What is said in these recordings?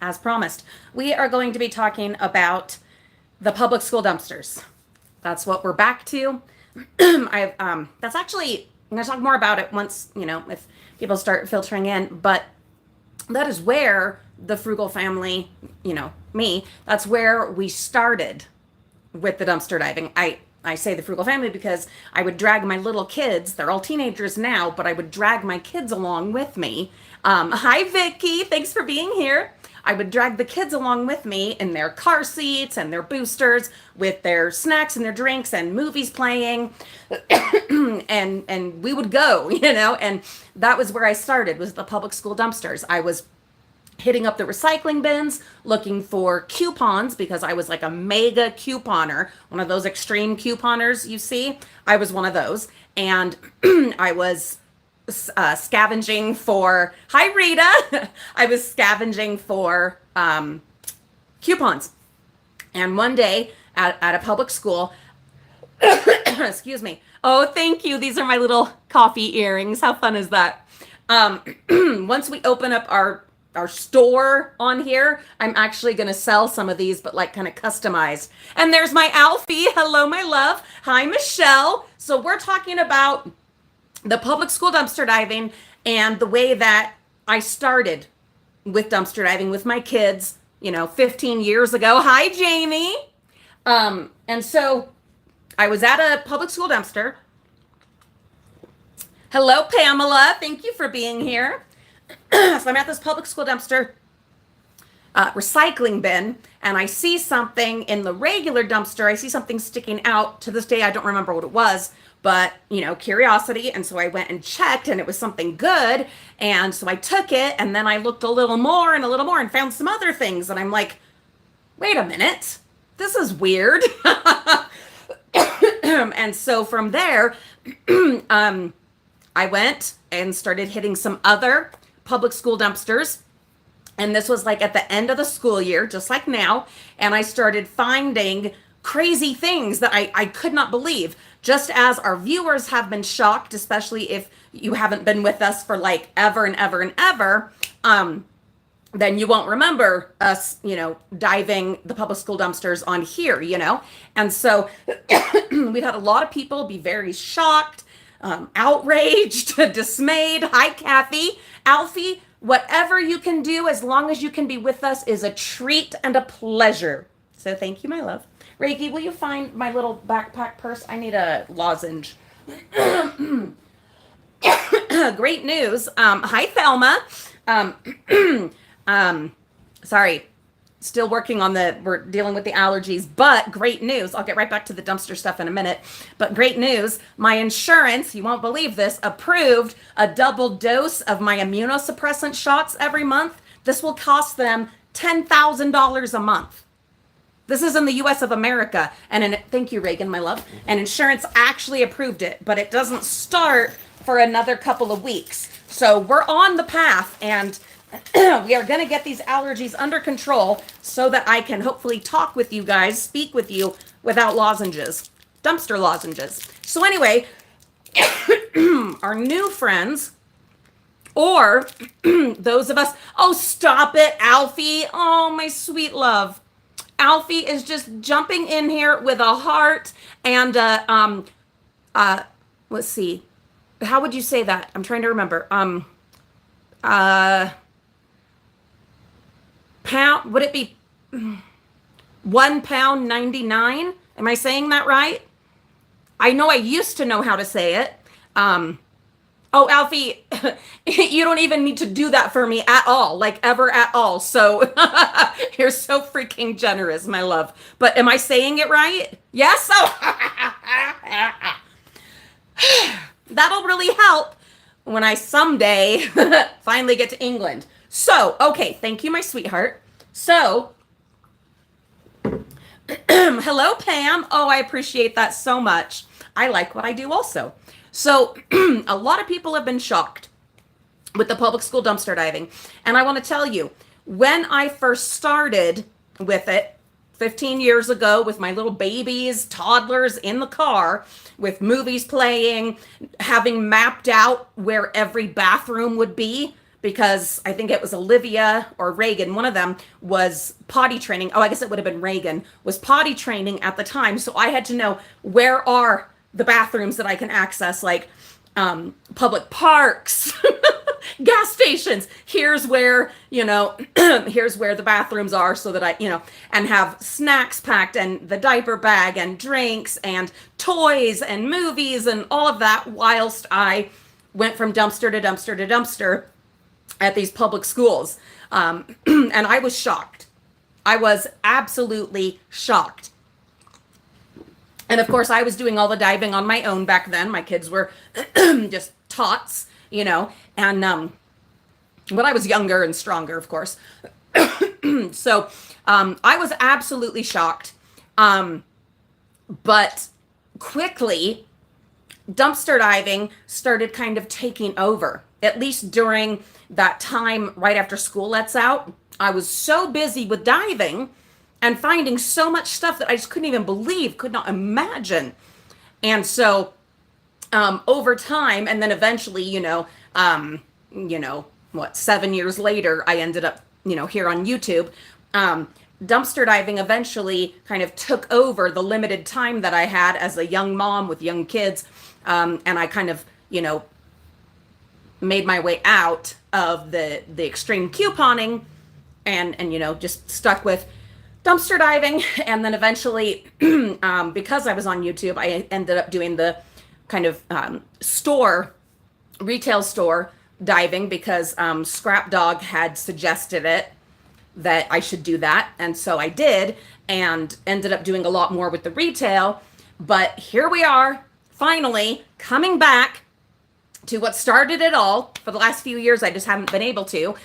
as promised, we are going to be talking about the public school dumpsters. That's what we're back to. That's actually, I'm going to talk more about it once, if people start filtering in, but that is where the Frugal Family, me, that's where we started with the dumpster diving. I say the Frugal Family because I would drag my little kids. They're all teenagers now, but I would drag my kids along with me. Hi, Vicky. Thanks for being here. I would drag the kids along with me in their car seats and their boosters with their snacks and their drinks and movies playing. and we would go, and that was where I started, was the public school dumpsters. I was hitting up the recycling bins, looking for coupons because I was like a mega couponer, one of those extreme couponers you see. I was one of those. And I was scavenging for, hi Rita, I was scavenging for coupons. And one day at a public school, excuse me. Oh, thank you. These are my little coffee earrings. How fun is that? Once we open up our store on here, I'm actually going to sell some of these, but like kind of customized. And there's my Alfie. Hello, my love. Hi, Michelle. So we're talking about the public school dumpster diving and the way that I started with dumpster diving with my kids, 15 years ago. Hi, Jamie. And so I was at a public school dumpster. Hello, Pamela. Thank you for being here. So I'm at this public school dumpster recycling bin, and I see something in the regular dumpster. I see something sticking out. To this day, I don't remember what it was, but curiosity. And so I went and checked, and it was something good. And so I took it, and then I looked a little more and found some other things. And I'm like, wait a minute, this is weird. And so from there, I went and started hitting some other public school dumpsters. And this was like at the end of the school year, just like now. And I started finding crazy things that I could not believe. Just as our viewers have been shocked, especially if you haven't been with us for like ever and ever and ever, then you won't remember us, diving the public school dumpsters on here, And so we've had a lot of people be very shocked, outraged, dismayed. Hi, Kathy. Alfie, whatever you can do, as long as you can be with us, is a treat and a pleasure. So thank you, my love. Reiki, will you find my little backpack purse? I need a lozenge. Great news. Hi, Thelma. Sorry. Still working on we're dealing with the allergies, but great news. I'll get right back to the dumpster stuff in a minute. But great news. My insurance, you won't believe this, approved a double dose of my immunosuppressant shots every month. This will cost them $10,000 a month. This is in the U.S. of America. And thank you, Reagan, my love. And insurance actually approved it, but it doesn't start for another couple of weeks. So we're on the path, and we are going to get these allergies under control so that I can hopefully talk with you guys, speak with you without lozenges, dumpster lozenges. So anyway, our new friends, or those of us, oh, stop it, Alfie. Oh, my sweet love. Alfie is just jumping in here with a heart and, let's see. How would you say that? I'm trying to remember. Pound, would it be £1.99? Am I saying that right? I know I used to know how to say it. Oh, Alfie, you don't even need to do that for me at all, like ever at all. So you're so freaking generous, my love. But am I saying it right? Yes? Oh. That'll really help when I someday finally get to England. So, okay, thank you, my sweetheart. So, hello, Pam. Oh, I appreciate that so much. I like what I do also. So, a lot of people have been shocked with the public school dumpster diving. And I want to tell you, when I first started with it 15 years ago with my little babies, toddlers in the car, with movies playing, having mapped out where every bathroom would be, because I think it was Olivia or Reagan, one of them was potty training. Oh, I guess it would have been Reagan, was potty training at the time. So I had to know, where are the bathrooms that I can access, like public parks, gas stations. Here's where, here's where the bathrooms are, so that and have snacks packed and the diaper bag and drinks and toys and movies and all of that, whilst I went from dumpster to dumpster to dumpster at these public schools. And I was shocked. I was absolutely shocked. And of course, I was doing all the diving on my own back then. My kids were just tots, and but I was younger and stronger, of course. So I was absolutely shocked. But quickly, dumpster diving started kind of taking over, at least during that time right after school lets out. I was so busy with diving and finding so much stuff that I just couldn't even believe, could not imagine. And so over time, and then eventually, 7 years later, I ended up, here on YouTube. Dumpster diving eventually kind of took over the limited time that I had as a young mom with young kids. And I kind of, made my way out of the extreme couponing and just stuck with dumpster diving. And then eventually, because I was on YouTube, I ended up doing the kind of retail store diving, because Scrap Dog had suggested it, that I should do that. And so I did, and ended up doing a lot more with the retail. But here we are, finally coming back to what started it all. For the last few years, I just haven't been able to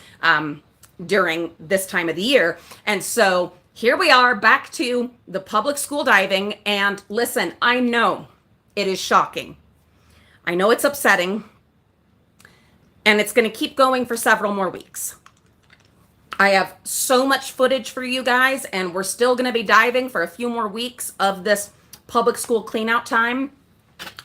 during this time of the year. And so here we are back to the public school diving. And listen, I know it is shocking. I know it's upsetting. And it's going to keep going for several more weeks. I have so much footage for you guys, and we're still going to be diving for a few more weeks of this public school cleanout time.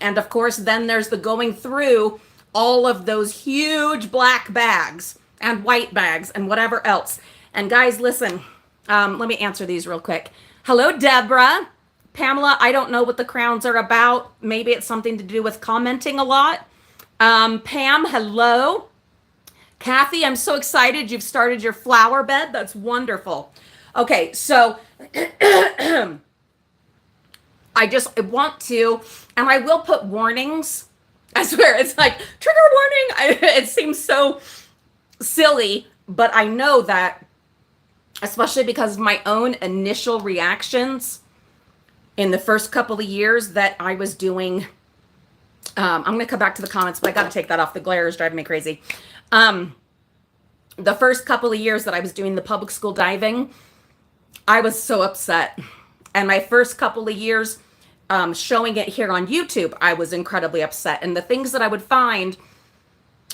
And of course, then there's the going through all of those huge black bags and white bags and whatever else. And guys, listen, let me answer these real quick. Hello, Deborah. Pamela, I don't know what the crowns are about. Maybe it's something to do with commenting a lot. Pam, hello. Kathy, I'm so excited you've started your flower bed. That's wonderful. Okay, so I want to, and I will put warnings. I swear, it's like, trigger warning. It seems so silly, but I know that, especially because of my own initial reactions in the first couple of years that I was doing, I'm going to come back to the comments, but I got to take that off. The glare is driving me crazy. The first couple of years that I was doing the public school diving, I was so upset. And my first couple of years showing it here on YouTube, I was incredibly upset. And the things that I would find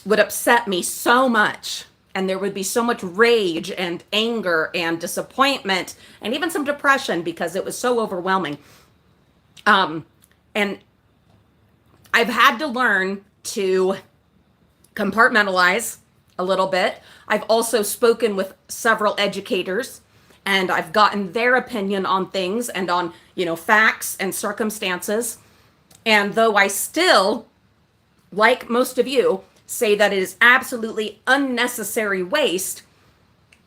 would upset me so much. And there would be so much rage and anger and disappointment and even some depression, because it was so overwhelming. And I've had to learn to compartmentalize a little bit. I've also spoken with several educators, and I've gotten their opinion on things and on, facts and circumstances. And though I still, like most of you, say that it is absolutely unnecessary waste,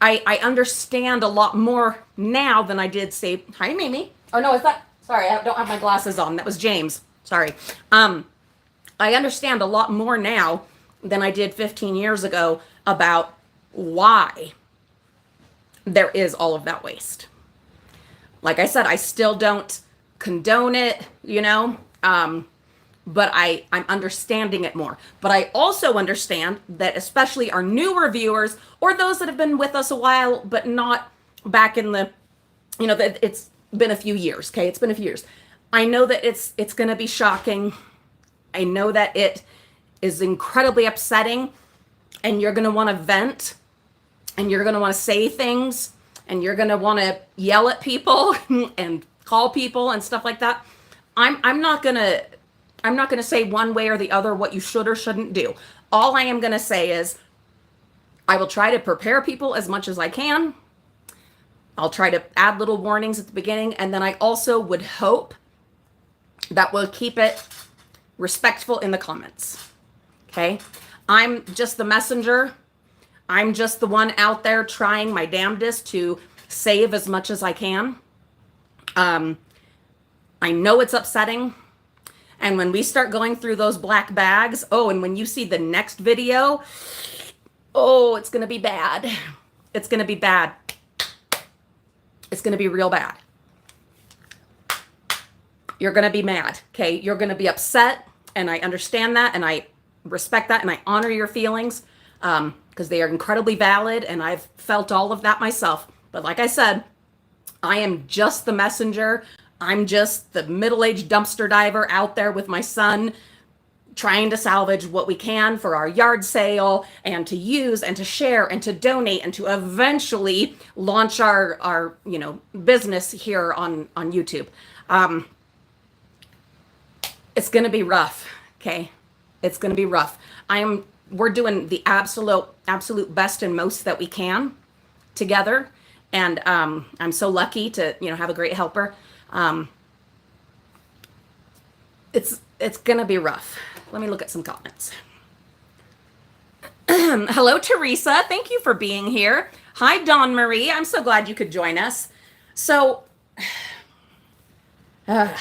I understand a lot more now than I did, say, hi, Mimi. Oh, no, sorry, I don't have my glasses on. That was James. Sorry. I understand a lot more now than I did 15 years ago about why there is all of that waste. Like I said, I still don't condone it, but I'm understanding it more. But I also understand that especially our newer viewers, or those that have been with us a while, but not back in the, that it's been a few years, okay? It's been a few years. I know that it's going to be shocking. I know that it is incredibly upsetting, and you're going to want to vent, and you're going to want to say things, and you're going to want to yell at people and call people and stuff like that. I'm not going to say one way or the other what you should or shouldn't do. All I am going to say is I will try to prepare people as much as I can. I'll try to add little warnings at the beginning. And then I also would hope that we'll keep it respectful in the comments. Okay? I'm just the messenger. I'm just the one out there trying my damnedest to save as much as I can. I know it's upsetting. And when we start going through those black bags, and when you see the next video, it's going to be bad. It's going to be bad. It's going to be real bad. You're going to be mad, okay? You're going to be upset, and I understand that, and I respect that, and I honor your feelings because they are incredibly valid, and I've felt all of that myself. But like I said, I am just the messenger. I'm just the middle-aged dumpster diver out there with my son trying to salvage what we can for our yard sale and to use and to share and to donate and to eventually launch our business here on YouTube. It's going to be rough. Okay. It's going to be rough. We're doing the absolute best and most that we can together. And I'm so lucky to, have a great helper. It's gonna be rough. Let me look at some comments. Hello, Teresa. Thank you for being here. Hi, Dawn Marie. I'm so glad you could join us. So, oh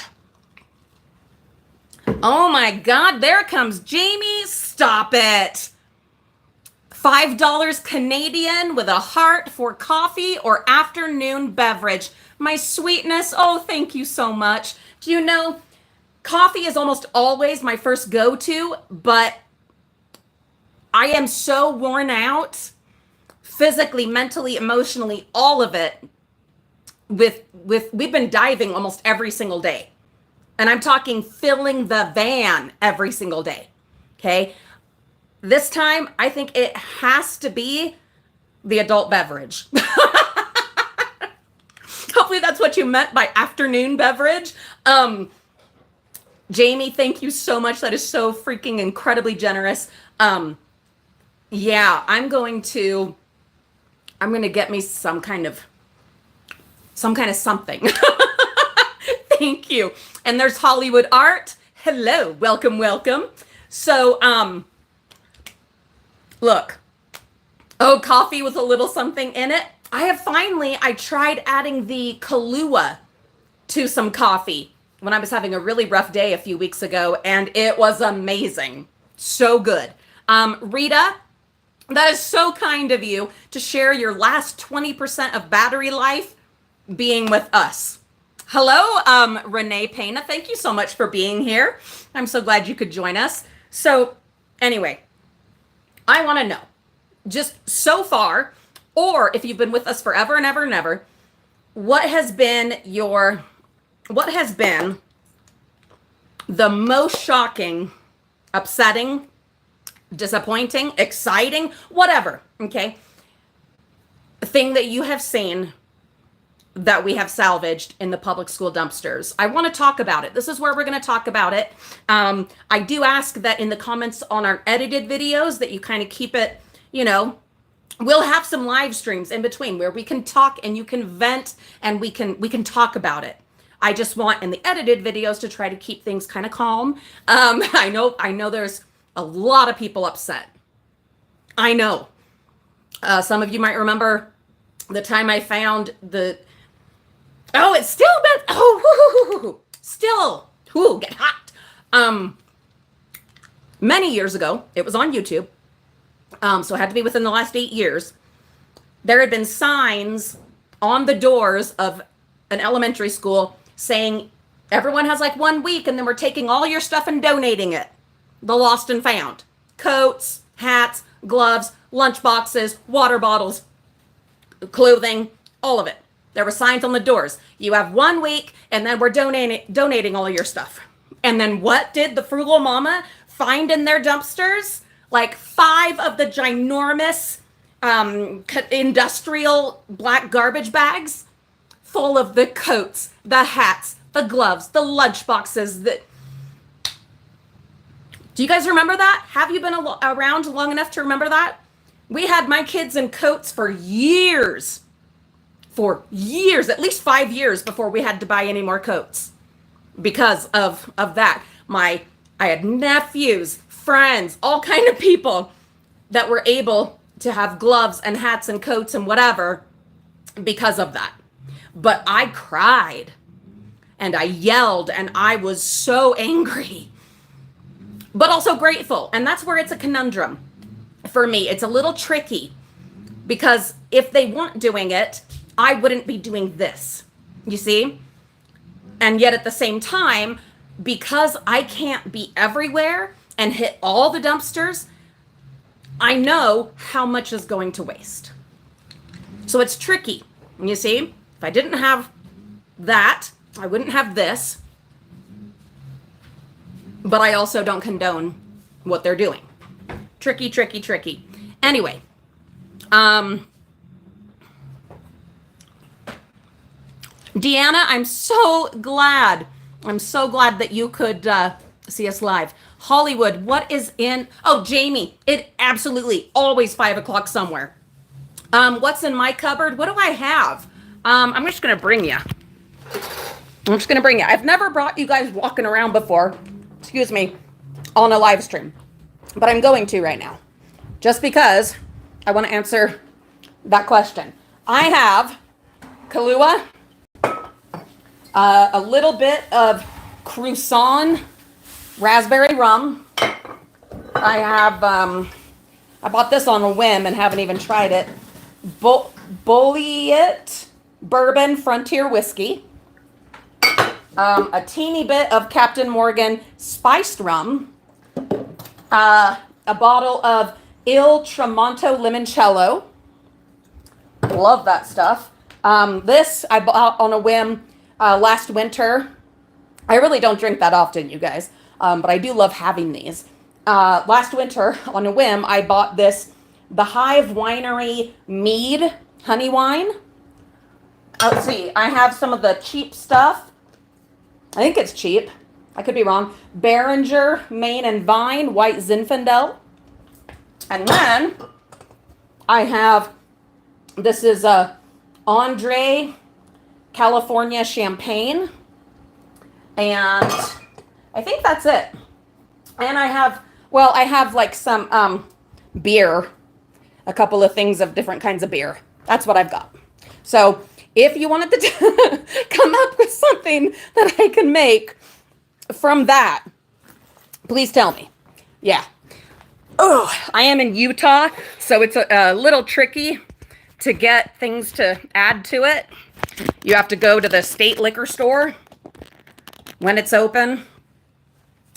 my God, there comes Jamie. Stop it. $5 Canadian with a heart for coffee or afternoon beverage. My sweetness. Oh, thank you so much. Do you know, coffee is almost always my first go-to, but I am so worn out physically, mentally, emotionally, all of it. We've been diving almost every single day. And I'm talking filling the van every single day. Okay. This time, I think it has to be the adult beverage. Hopefully that's what you meant by afternoon beverage. Jamie, thank you so much. That is so freaking incredibly generous. Yeah, I'm going to get me some kind of something. Thank you. And there's Hollywood Art. Hello, welcome. So, look, coffee with a little something in it. I tried adding the Kahlua to some coffee when I was having a really rough day a few weeks ago, and it was amazing. So good. Rita, that is so kind of you to share your last 20% of battery life being with us. Hello, Renee Pena. Thank you so much for being here. I'm so glad you could join us. So anyway, I want to know, just so far, or if you've been with us forever and ever and ever, what has been the most shocking, upsetting, disappointing, exciting, whatever, okay, thing that you have seen that we have salvaged in the public school dumpsters? I want to talk about it. This is where we're going to talk about it. I do ask that in the comments on our edited videos that you kind of keep it, we'll have some live streams in between where we can talk and you can vent and we can talk about it. I just want in the edited videos to try to keep things kind of calm. I know there's a lot of people upset. I know. Some of you might remember the time I found it's still get hot. Many years ago, it was on YouTube. So it had to be within the last 8 years. There had been signs on the doors of an elementary school saying, everyone has like 1 week and then we're taking all your stuff and donating it. The lost and found. Coats, hats, gloves, lunch boxes, water bottles, clothing, all of it. There were signs on the doors. You have 1 week and then we're donating all your stuff. And then what did the Frugal Mama find in their dumpsters? Like 5 of the ginormous industrial black garbage bags full of the coats, the hats, the gloves, the lunch boxes. Do you guys remember that? Have you been around long enough to remember that? We had my kids in coats for years, at least 5 years before we had to buy any more coats because of that. I had nephews, friends, all kind of people that were able to have gloves and hats and coats and whatever because of that. But I cried and I yelled and I was so angry, but also grateful. And that's where it's a conundrum for me. It's a little tricky because if they weren't doing it, I wouldn't be doing this, you see? And yet at the same time, because I can't be everywhere and hit all the dumpsters, I know how much is going to waste. So it's tricky, you see? If I didn't have that, I wouldn't have this. But I also don't condone what they're doing. Tricky, tricky, tricky. Anyway, Deanna, I'm so glad that you could see us live. Hollywood, what is in? Oh, Jamie, it absolutely always 5 o'clock somewhere. What's in my cupboard? What do I have? I'm just gonna bring you. I've never brought you guys walking around before. Excuse me, on a live stream, but I'm going to right now, just because I want to answer that question. I have Kahlua, a little bit of Croissant raspberry rum. I have, I bought this on a whim and haven't even tried it. Bolliet Bourbon Frontier Whiskey. A teeny bit of Captain Morgan spiced rum. A bottle of Il Tramonto Limoncello. Love that stuff. This I bought on a whim last winter. I really don't drink that often, you guys, but I do love having these. Last winter, on a whim, I bought this, the Hive Winery Mead honey wine. Let's see, I have some of the cheap stuff. I think it's cheap. I could be wrong. Beringer, Maine and Vine, White Zinfandel. And then I have, this is a Andre California Champagne. And I think that's it. And I have like some beer, a couple of things of different kinds of beer. That's what I've got. So if you wanted to come up with something that I can make from that, please tell me. Yeah. Oh, I am in Utah, so it's a little tricky to get things to add to it. You have to go to the state liquor store when it's open.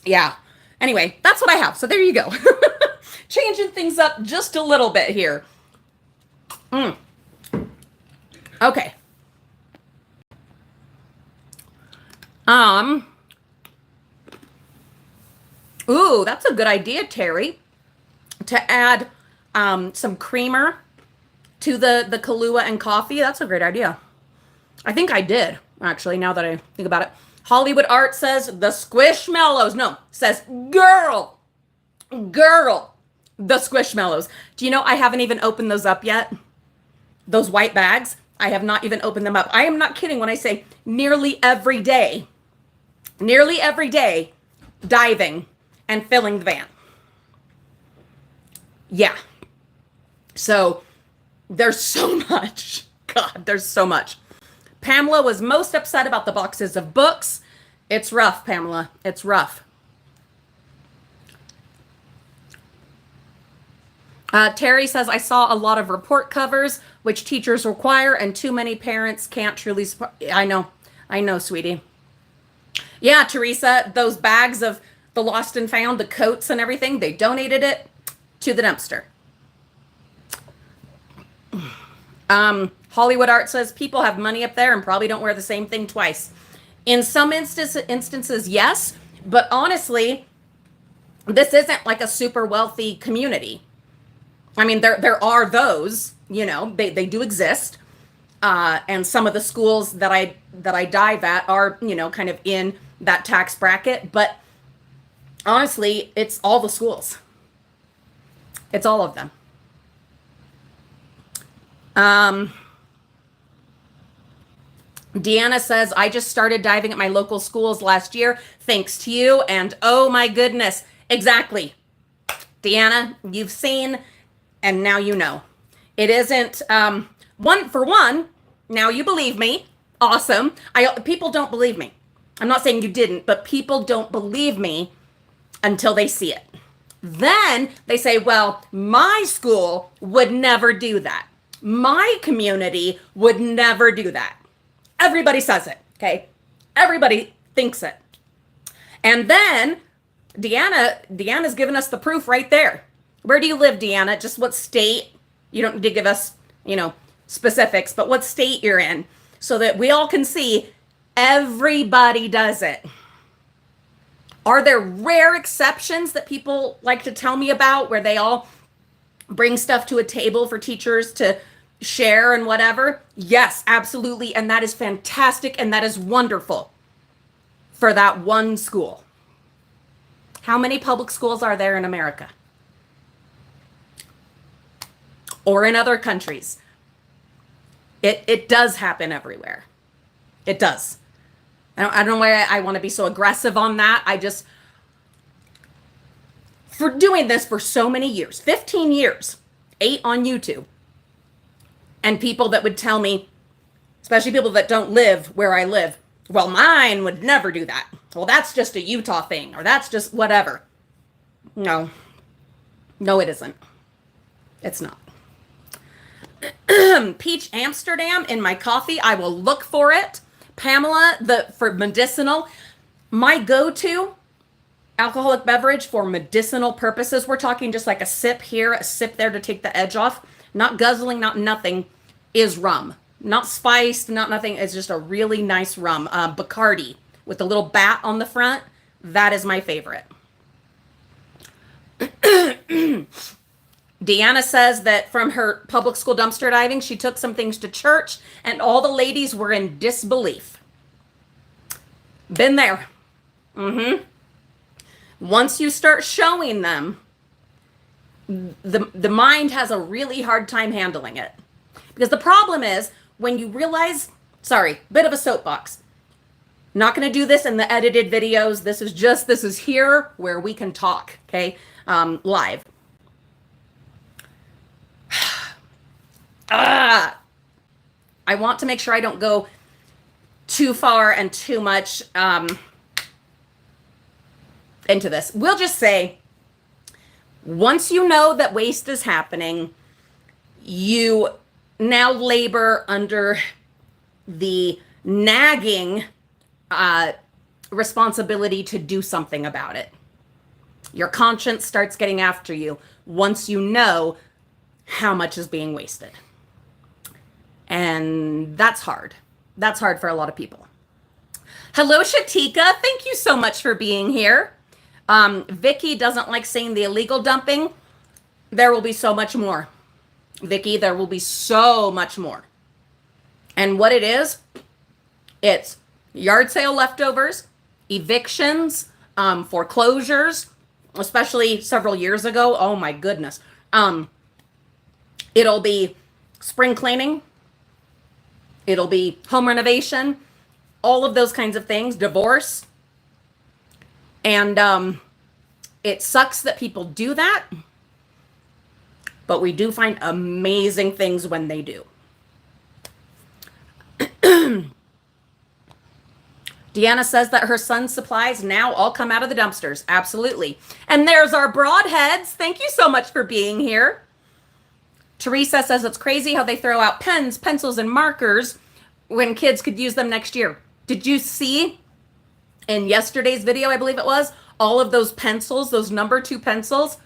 Yeah. Anyway, that's what I have. So there you go. Changing things up just a little bit here. Okay. Ooh, that's a good idea, Terry. To add some creamer to the Kahlua and coffee. That's a great idea. I think I did, actually, now that I think about it. Hollywood Art says the Squishmallows. No, says girl, the Squishmallows. Do you know I haven't even opened those up yet? Those white bags, I have not even opened them up. I am not kidding when I say nearly every day, diving and filling the van. Yeah. So there's so much. God, there's so much. Pamela was most upset about the boxes of books. It's rough, Pamela. It's rough. Terry says, I saw a lot of report covers, which teachers require, and too many parents can't truly support. I know, sweetie. Yeah, Teresa, those bags of the lost and found, the coats and everything, they donated it to the dumpster. Hollywood Art says people have money up there and probably don't wear the same thing twice. In some instances, yes, but honestly, this isn't like a super wealthy community. I mean, there are those, you know, they do exist. And some of the schools that I dive at are, you know, kind of in that tax bracket, but honestly, it's all the schools. It's all of them. Um, Deanna says, I just started diving at my local schools last year, thanks to you. And oh my goodness, exactly. Deanna, you've seen, and now you know. It isn't, one for one, now you believe me. Awesome. People don't believe me. I'm not saying you didn't, but people don't believe me until they see it. Then they say, well, my school would never do that. My community would never do that. Everybody says it, okay? Everybody thinks it. And then Deanna's given us the proof right there. Where do you live, Deanna? Just what state? You don't need to give us, specifics, but what state you're in so that we all can see everybody does it. Are there rare exceptions that people like to tell me about where they all bring stuff to a table for teachers to share and whatever? Yes, absolutely. And that is fantastic. And that is wonderful for that one school. How many public schools are there in America? Or in other countries? It does happen everywhere. It does. I don't know why I want to be so aggressive on that. For doing this for so many years, 15 years, 8 on YouTube, and people that would tell me, especially people that don't live where I live, well, mine would never do that. Well, that's just a Utah thing, or that's just whatever. No, it isn't. It's not. Peach Amsterdam in my coffee. I will look for it. Pamela, for medicinal, my go-to alcoholic beverage for medicinal purposes. We're talking just like a sip here, a sip there to take the edge off. Not guzzling, not nothing, is rum. Not spiced, not nothing. It's just a really nice rum. Bacardi with a little bat on the front. That is my favorite. Deanna says that from her public school dumpster diving, she took some things to church and all the ladies were in disbelief. Been there. Once you start showing them, the mind has a really hard time handling it. Because the problem is when you realize, bit of a soapbox. Not going to do this in the edited videos. This is here where we can talk, okay? Live. I want to make sure I don't go too far and too much into this. We'll just say, once you know that waste is happening, you now labor under the nagging responsibility to do something about it. Your conscience starts getting after you once you know how much is being wasted. And that's hard. That's hard for a lot of people. Hello, Shatika. Thank you so much for being here. Vicky doesn't like saying the illegal dumping. There will be so much more. Vicky, there will be so much more. And what it is, it's yard sale leftovers, evictions, foreclosures, especially several years ago. Oh my goodness. It'll be spring cleaning. It'll be home renovation, all of those kinds of things, divorce. And it sucks that people do that, but we do find amazing things when they do. Deanna says that her son's supplies now all come out of the dumpsters. Absolutely. And there's our broadheads. Thank you so much for being here. Teresa says it's crazy how they throw out pens, pencils, and markers when kids could use them next year. Did you see in yesterday's video, I believe it was, all of those pencils, those number 2 pencils?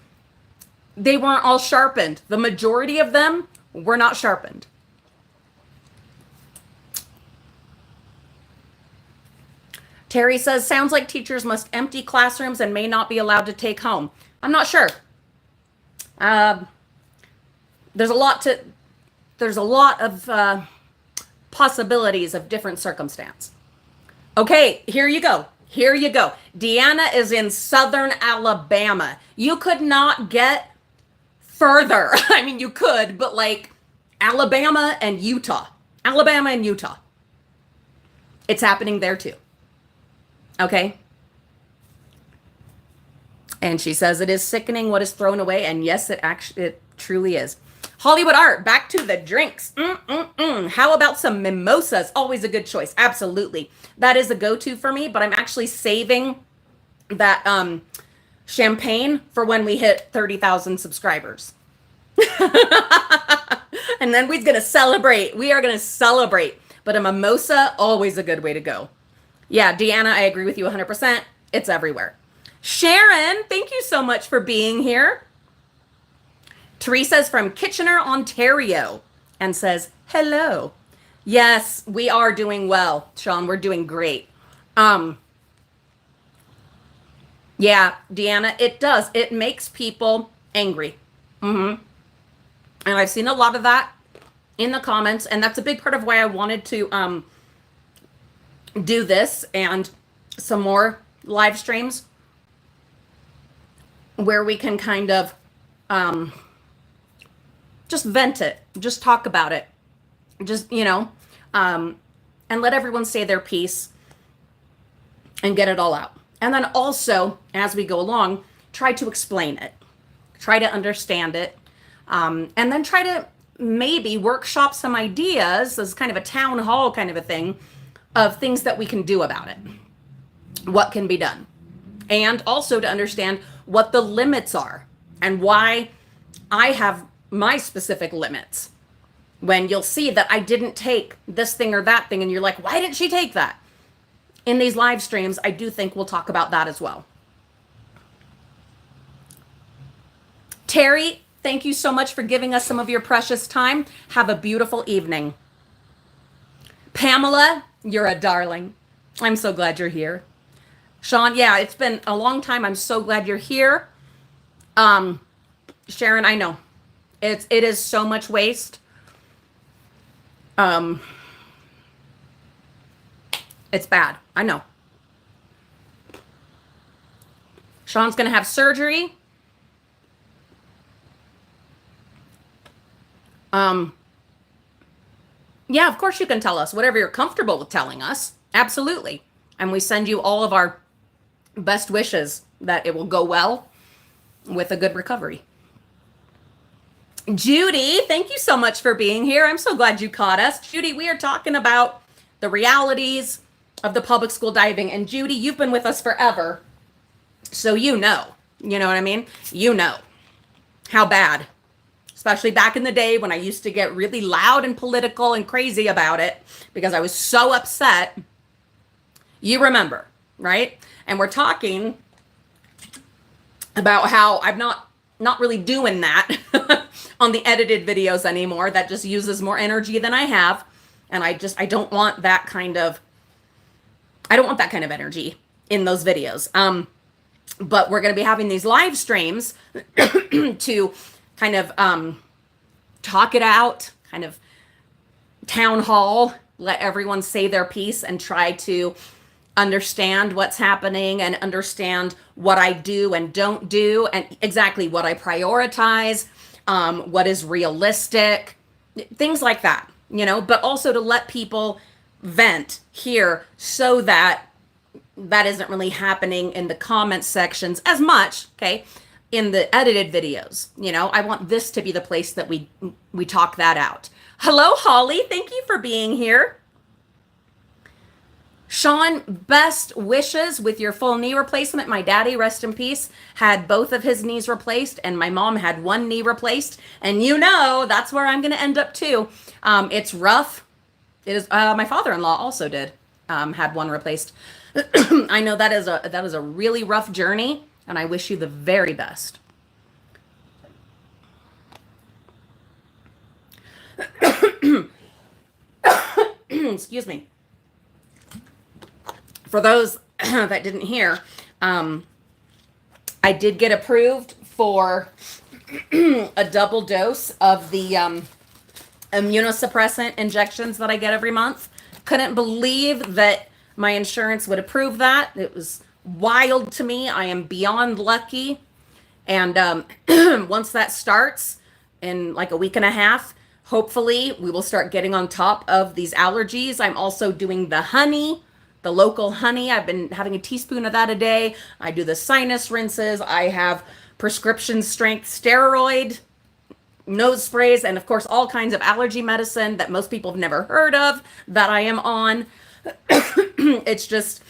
They weren't all sharpened. The majority of them were not sharpened. Terry says, sounds like teachers must empty classrooms and may not be allowed to take home. I'm not sure. There's a lot of possibilities of different circumstance. Okay, here you go. Deanna is in southern Alabama. You could not get further. I mean, you could, but like Alabama and Utah. Alabama and Utah. It's happening there too. Okay? And she says it is sickening what is thrown away. And yes, it truly is. Hollywood Art, back to the drinks. How about some mimosas? Always a good choice. Absolutely. That is a go-to for me, but I'm actually saving that champagne for when we hit 30,000 subscribers. And then we're going to celebrate. We are going to celebrate. But a mimosa, always a good way to go. Yeah, Deanna, I agree with you 100%. It's everywhere. Sharon, thank you so much for being here. Teresa's from Kitchener, Ontario, and says, hello. Yes, we are doing well, Sean. We're doing great. Yeah, Deanna, it does. It makes people angry. And I've seen a lot of that in the comments, and that's a big part of why I wanted to do this and some more live streams where we can kind of just vent it, just talk about it, just, and let everyone say their piece and get it all out. And then also, as we go along, try to explain it, try to understand it, and then try to maybe workshop some ideas as kind of a town hall kind of a thing of things that we can do about it, what can be done, and also to understand what the limits are and why I have my specific limits. When you'll see that I didn't take this thing or that thing and you're like, why didn't she take that? In these live streams, I do think we'll talk about that as well. Terry, thank you so much for giving us some of your precious time. Have a beautiful evening. Pamela, you're a darling. I'm so glad you're here. Sean, yeah, it's been a long time. I'm so glad you're here. Sharon, I know. It is so much waste. It's bad. I know. Sean's going to have surgery. Yeah, of course you can tell us whatever you're comfortable with telling us. Absolutely. And we send you all of our best wishes that it will go well with a good recovery. Judy, thank you so much for being here. I'm so glad you caught us. Judy, we are talking about the realities of the public school diving. And Judy, you've been with us forever. So you know what I mean? You know how bad, especially back in the day when I used to get really loud and political and crazy about it because I was so upset. You remember, right? And we're talking about how I'm not really doing that on the edited videos anymore. That just uses more energy than I have. And I don't want that kind of energy in those videos. But we're going to be having these live streams to kind of talk it out, kind of town hall, let everyone say their piece and try to understand what's happening and understand what I do and don't do and exactly what I prioritize, what is realistic, things like that, but also to let people vent here so that isn't really happening in the comment sections as much, okay, in the edited videos. I want this to be the place that we talk that out. Hello, Holly. Thank you for being here. Sean, best wishes with your full knee replacement. My daddy, rest in peace, had both of his knees replaced, and my mom had one knee replaced. And that's where I'm going to end up too. It's rough. It is. My father-in-law also did had one replaced. I know that is a really rough journey, and I wish you the very best. Excuse me. For those that didn't hear, I did get approved for a double dose of the immunosuppressant injections that I get every month. Couldn't believe that my insurance would approve that. It was wild to me. I am beyond lucky. And once that starts in like a week and a half, Hopefully, we will start getting on top of these allergies. I'm also doing the honey, the local honey. I've been having a teaspoon of that a day. I do the sinus rinses. I have prescription strength steroid nose sprays, and of course, all kinds of allergy medicine that most people have never heard of that I am on. It's just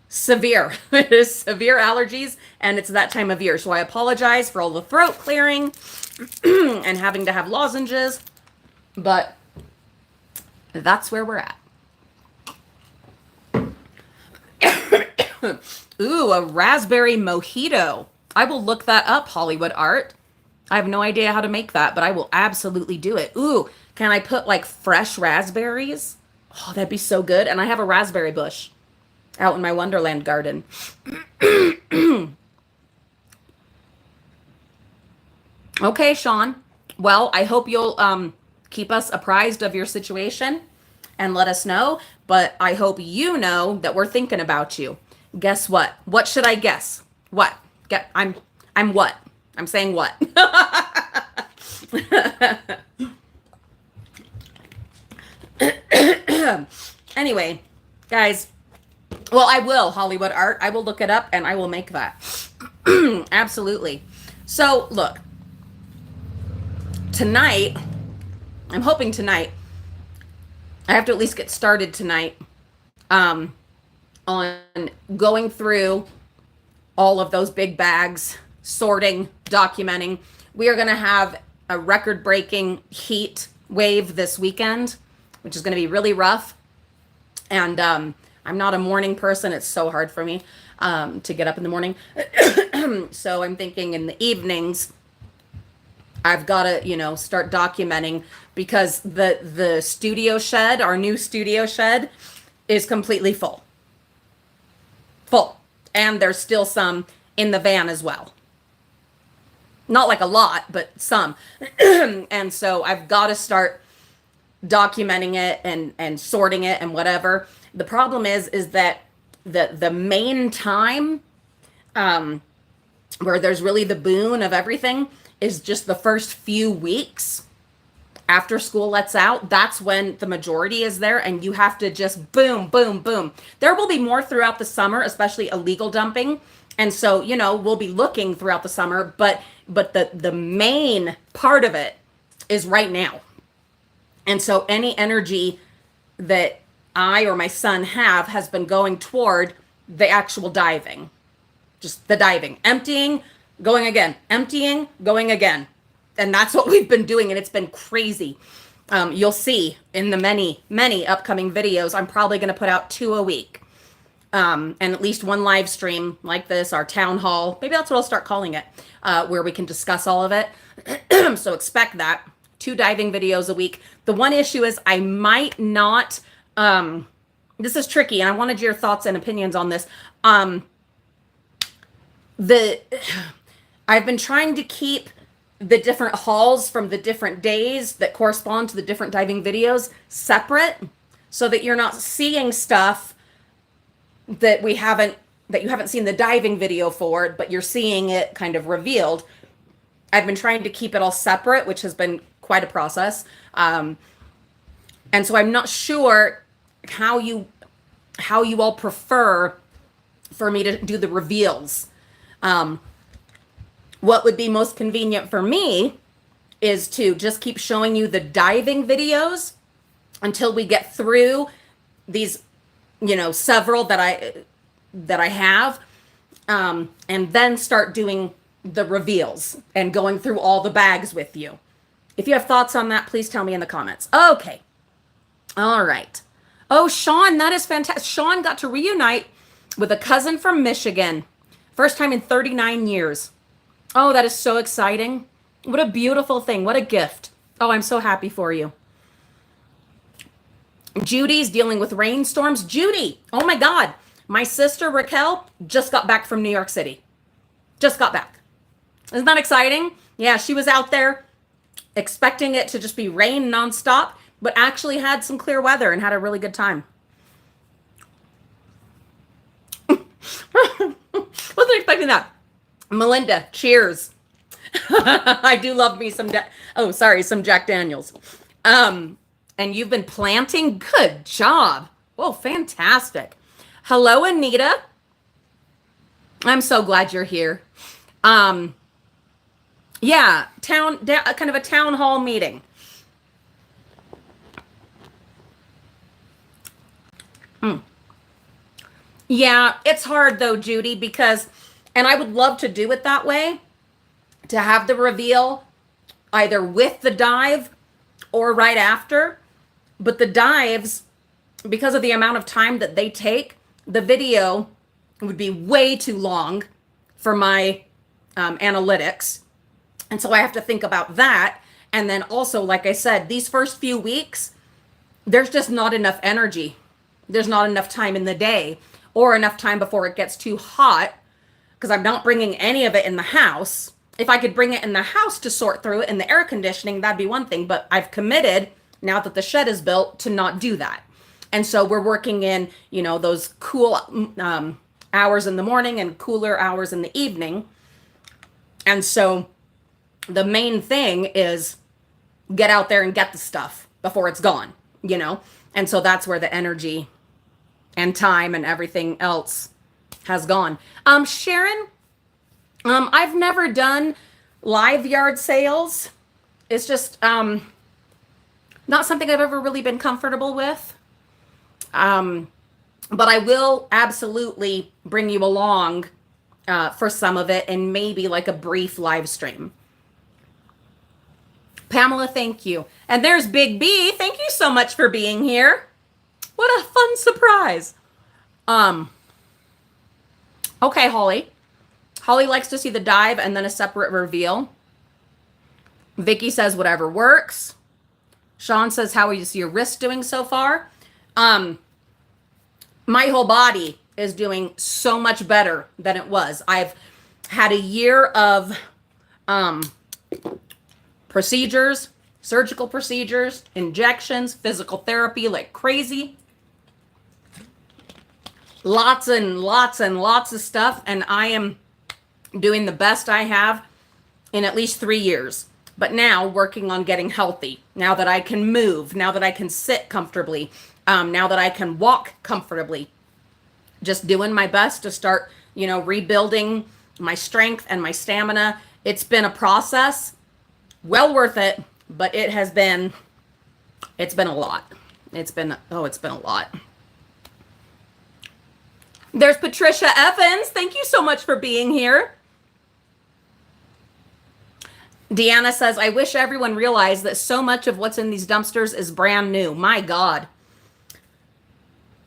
severe. It is severe allergies, and it's that time of year. So I apologize for all the throat clearing and having to have lozenges, but that's where we're at. Ooh, a raspberry mojito. I will look that up, Hollywood Art. I have no idea how to make that, but I will absolutely do it. Ooh, can I put like fresh raspberries? Oh, that'd be so good. And I have a raspberry bush out in my Wonderland garden. Okay, Sean. Well, I hope you'll keep us apprised of your situation and let us know. But I hope you know that we're thinking about you. Guess what? What should I guess? What? I'm what? I'm saying what? Anyway, guys. Well, I will, Hollywood Art. I will look it up and I will make that. Absolutely. So, look. Tonight, I'm hoping tonight, I have to at least get started tonight on going through all of those big bags, sorting, documenting. We are going to have a record-breaking heat wave this weekend, which is going to be really rough. And I'm not a morning person. It's so hard for me to get up in the morning. So I'm thinking in the evenings, I've got to, start documenting, because the studio shed, our new studio shed, is completely full. Full. And there's still some in the van as well. Not like a lot, but some. And so I've got to start documenting it and sorting it and whatever. The problem is that the main time where there's really the boon of everything is just the first few weeks after school lets out. That's when the majority is there, and you have to just boom, boom, boom. There will be more throughout the summer, especially illegal dumping. And so, we'll be looking throughout the summer, but the main part of it is right now. And so any energy that I or my son has been going toward the actual diving. Just the diving. Emptying, going again. Emptying, going again. And that's what we've been doing, and it's been crazy. You'll see in the many, many upcoming videos, I'm probably going to put out 2 a week. And at least one live stream like this, our town hall. Maybe that's what I'll start calling it, where we can discuss all of it. So expect that. 2 diving videos a week. The one issue is I might not, this is tricky, and I wanted your thoughts and opinions on this. I've been trying to keep the different hauls from the different days that correspond to the different diving videos separate, so that you're not seeing stuff that you haven't seen the diving video for, but you're seeing it kind of revealed. I've been trying to keep it all separate, which has been quite a process. And so I'm not sure how you all prefer for me to do the reveals. What would be most convenient for me is to just keep showing you the diving videos until we get through these, several that I have, and then start doing the reveals and going through all the bags with you. If you have thoughts on that, please tell me in the comments. Okay. All right. Oh, Sean, that is fantastic. Sean got to reunite with a cousin from Michigan. First time in 39 years. Oh, that is so exciting. What a beautiful thing. What a gift. Oh, I'm so happy for you. Judy's dealing with rainstorms. Judy, oh my God. My sister Raquel just got back from New York City. Just got back. Isn't that exciting? Yeah, she was out there expecting it to just be rain nonstop, but actually had some clear weather and had a really good time. Wasn't expecting that. Melinda, cheers. I do love me some Jack Daniels. Um, and you've been planting? Good job. Whoa, fantastic. Hello, Anita. I'm so glad you're here. Um, yeah, kind of a town hall meeting. Yeah, it's hard though, Judy, because, and I would love to do it that way, to have the reveal either with the dive or right after. But the dives, because of the amount of time that they take, the video would be way too long for my analytics. And so I have to think about that. And then also, like I said, these first few weeks, there's just not enough energy. There's not enough time in the day or enough time before it gets too hot because I'm not bringing any of it in the house. If I could bring it in the house to sort through it in the air conditioning, that'd be one thing. But I've committed, now that the shed is built, to not do that. And so we're working in, those cool hours in the morning and cooler hours in the evening. And so the main thing is get out there and get the stuff before it's gone. And so that's where the energy and time and everything else has gone. Sharon, I've never done live yard sales. It's just not something I've ever really been comfortable with. But I will absolutely bring you along for some of it, and maybe like a brief live stream. Pamela, thank you. And there's Big B. Thank you so much for being here. What a fun surprise. Okay, Holly. Holly likes to see the dive and then a separate reveal. Vicky says whatever works. Sean says, how is your wrist doing so far? My whole body is doing so much better than it was. I've had a year of procedures, surgical procedures, injections, physical therapy like crazy. Lots and lots and lots of stuff. And I am doing the best I have in at least 3 years. But now working on getting healthy. Now that I can move. Now that I can sit comfortably. Now that I can walk comfortably. Just doing my best to start, rebuilding my strength and my stamina. It's been a process. Well worth it. But it's been a lot. It's been a lot. There's Patricia Evans. Thank you so much for being here. Deanna says, I wish everyone realized that so much of what's in these dumpsters is brand new. My God.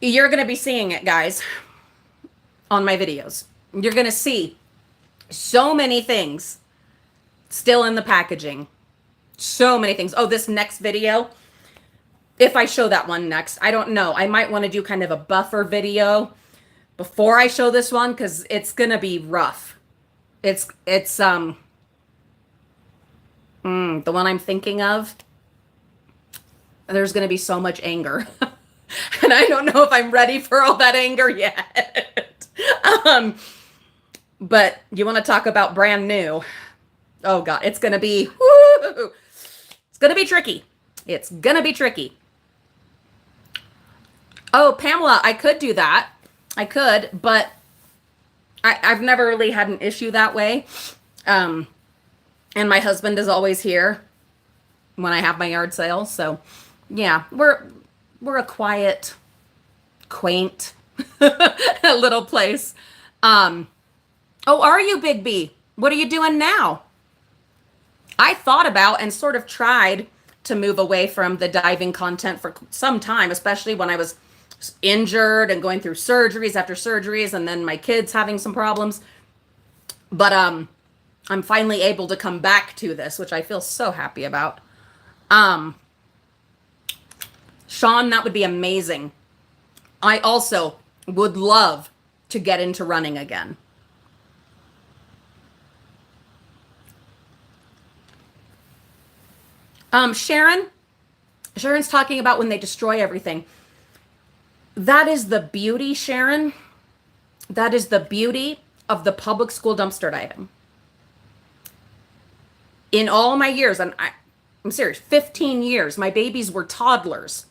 You're going to be seeing it, guys, on my videos. You're going to see so many things still in the packaging. So many things. Oh, this next video, if I show that one next, I don't know. I might want to do kind of a buffer video before I show this one, because it's going to be rough. It's the one I'm thinking of. There's going to be so much anger. And I don't know if I'm ready for all that anger yet. But you want to talk about brand new. Oh God, it's going to be, it's going to be tricky. It's going to be tricky. Oh, Pamela, I could do that. I could, but I've never really had an issue that way. And my husband is always here when I have my yard sale. So yeah, we're a quiet, quaint little place. Oh, are you, Big B? What are you doing now? I thought about and sort of tried to move away from the diving content for some time, especially when I was injured and going through surgeries after surgeries, and then my kids having some problems. But I'm finally able to come back to this, which I feel so happy about. Sean, that would be amazing. I also would love to get into running again. Sharon's talking about when they destroy everything. That is the beauty, Sharon. That is the beauty of the public school dumpster diving. In all my years, and I'm serious, 15 years. My babies were toddlers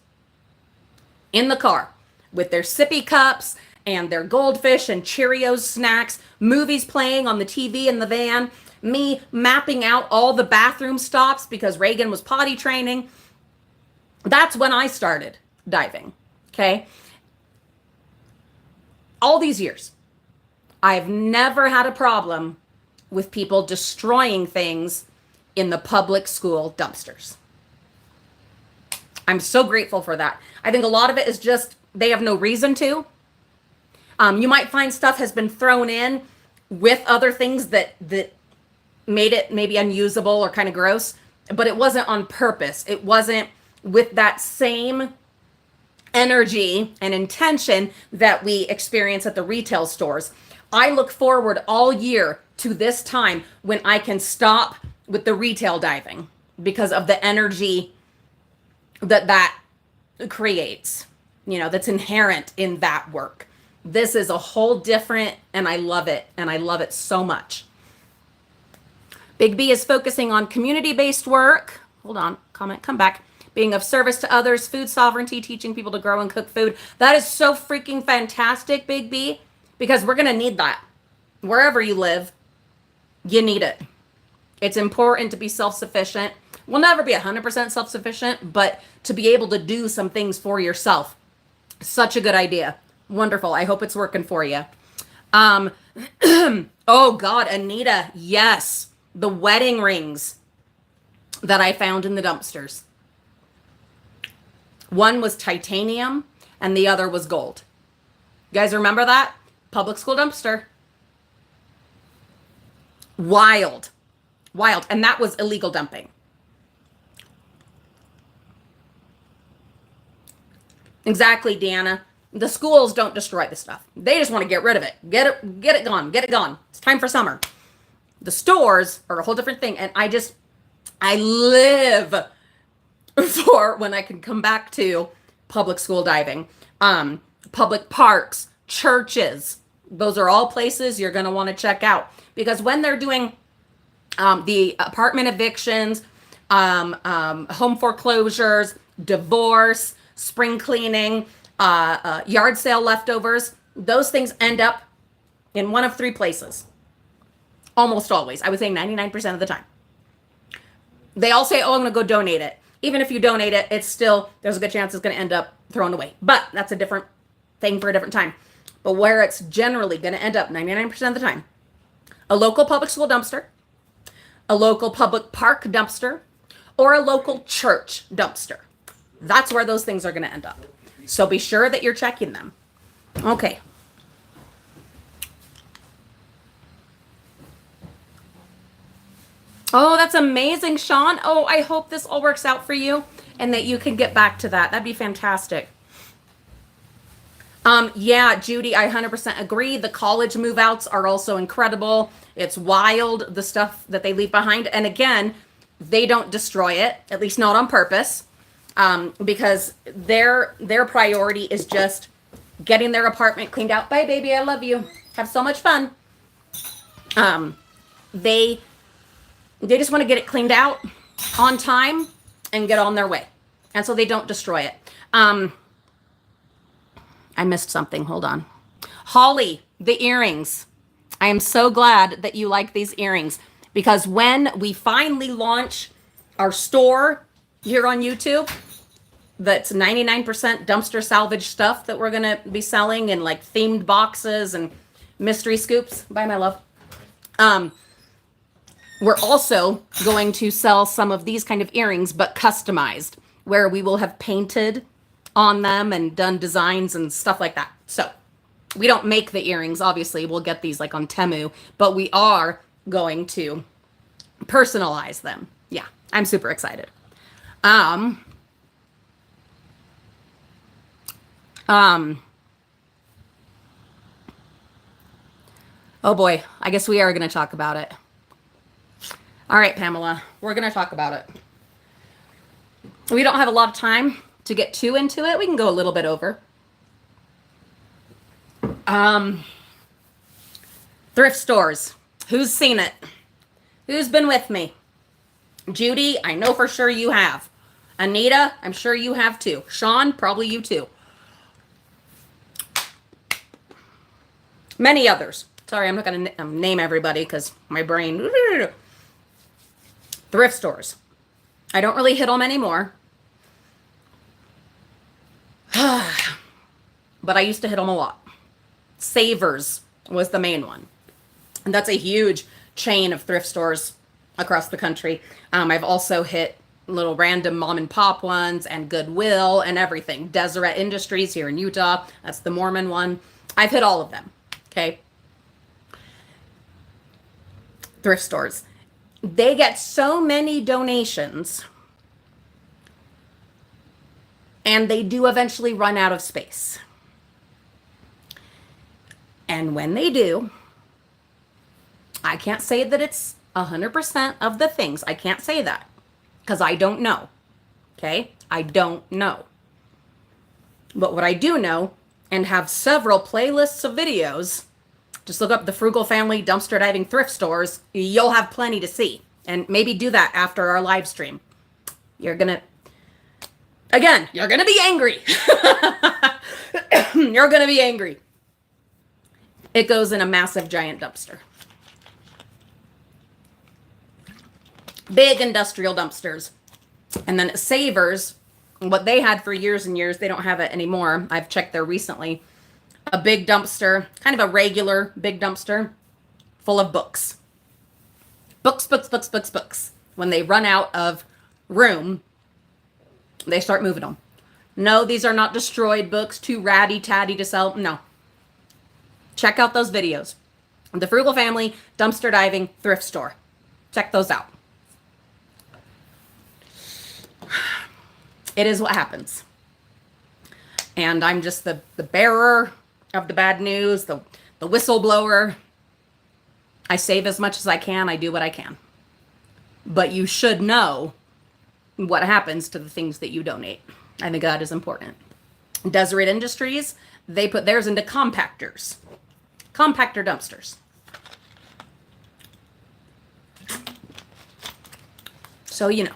in the car with their sippy cups and their goldfish and Cheerios snacks, movies playing on the TV in the van, me mapping out all the bathroom stops because Reagan was potty training. That's when I started diving. Okay. All these years, I've never had a problem with people destroying things in the public school dumpsters. I'm so grateful for that. I think a lot of it is just they have no reason to. You might find stuff has been thrown in with other things that made it maybe unusable or kind of gross, but it wasn't on purpose. It wasn't with that same energy and intention that we experience at the retail stores. I look forward all year to this time when I can stop with the retail diving because of the energy that creates, that's inherent in that work. This is a whole different, and I love it. And I love it so much. Big B is focusing on community-based work. Hold on, comment, come back. Being of service to others, food sovereignty, teaching people to grow and cook food. That is so freaking fantastic, Big B, because we're going to need that. Wherever you live, you need it. It's important to be self-sufficient. We'll never be 100% self-sufficient, but to be able to do some things for yourself. Such a good idea. Wonderful. I hope it's working for you. Oh God, Anita. Yes. The wedding rings that I found in the dumpsters. One was titanium and the other was gold. You guys remember that? Public school dumpster. Wild. Wild. And that was illegal dumping. Exactly, Deanna. The schools don't destroy the stuff. They just want to get rid of it. Get it gone. Get it gone. It's time for summer. The stores are a whole different thing. And I live for when I can come back to public school diving, public parks, churches. Those are all places you're going to want to check out because when they're doing the apartment evictions, home foreclosures, divorce, spring cleaning, yard sale leftovers, those things end up in one of three places. Almost always. I would say 99% of the time. They all say, oh, I'm going to go donate it. Even if you donate it, it's still, there's a good chance it's going to end up thrown away. But that's a different thing for a different time. But where it's generally going to end up 99% of the time, a local public school dumpster, a local public park dumpster, or a local church dumpster. That's where those things are going to end up. So be sure that you're checking them. Okay. Oh, that's amazing, Sean. Oh, I hope this all works out for you and that you can get back to that. That'd be fantastic. Yeah, Judy, I 100% agree. The college move outs are also incredible. It's wild, the stuff that they leave behind. And again, they don't destroy it, at least not on purpose, because their priority is just getting their apartment cleaned out. Bye, baby. I love you. Have so much fun. They just want to get it cleaned out on time and get on their way. And so they don't destroy it. I missed something. Hold on. Holly, the earrings. I am so glad that you like these earrings because when we finally launch our store here on YouTube, that's 99% dumpster salvage stuff that we're going to be selling in like themed boxes and mystery scoops. Bye, my love. We're also going to sell some of these kind of earrings, but customized, where we will have painted on them and done designs and stuff like that. So we don't make the earrings, obviously. We'll get these like on Temu, but we are going to personalize them. Yeah, I'm super excited. Oh boy, I guess we are going to talk about it. All right, Pamela, we're going to talk about it. We don't have a lot of time to get too into it. We can go a little bit over. Thrift stores. Who's seen it? Who's been with me? Judy, I know for sure you have. Anita, I'm sure you have too. Sean, probably you too. Many others. Sorry, I'm not going to name everybody because my brain. Thrift stores. I don't really hit them anymore. But I used to hit them a lot. Savers was the main one. And that's a huge chain of thrift stores across the country. I've also hit little random mom and pop ones and Goodwill and everything. Deseret Industries here in Utah. That's the Mormon one. I've hit all of them. Okay. Thrift stores. They get so many donations and they do eventually run out of space. And when they do, I can't say that it's 100% of the things. I can't say that because I don't know. Okay? I don't know. But what I do know, and have several playlists of videos, just look up the Frugal Family dumpster diving thrift stores. You'll have plenty to see. And maybe do that after our live stream. You're going to be angry. You're going to be angry. It goes in a massive giant dumpster. Big industrial dumpsters. And then Savers, what they had for years and years, they don't have it anymore. I've checked there recently. A big dumpster, kind of a regular big dumpster, full of books. Books. When they run out of room, they start moving them. No, these are not destroyed books, too ratty-tatty to sell. No. Check out those videos. The Frugal Family dumpster diving thrift store. Check those out. It is what happens. And I'm just the bearer of the bad news, the whistleblower. I save as much as I can. I do what I can. But you should know what happens to the things that you donate. I think that is important. Deseret Industries, they put theirs into compactors. Compactor dumpsters. So, you know.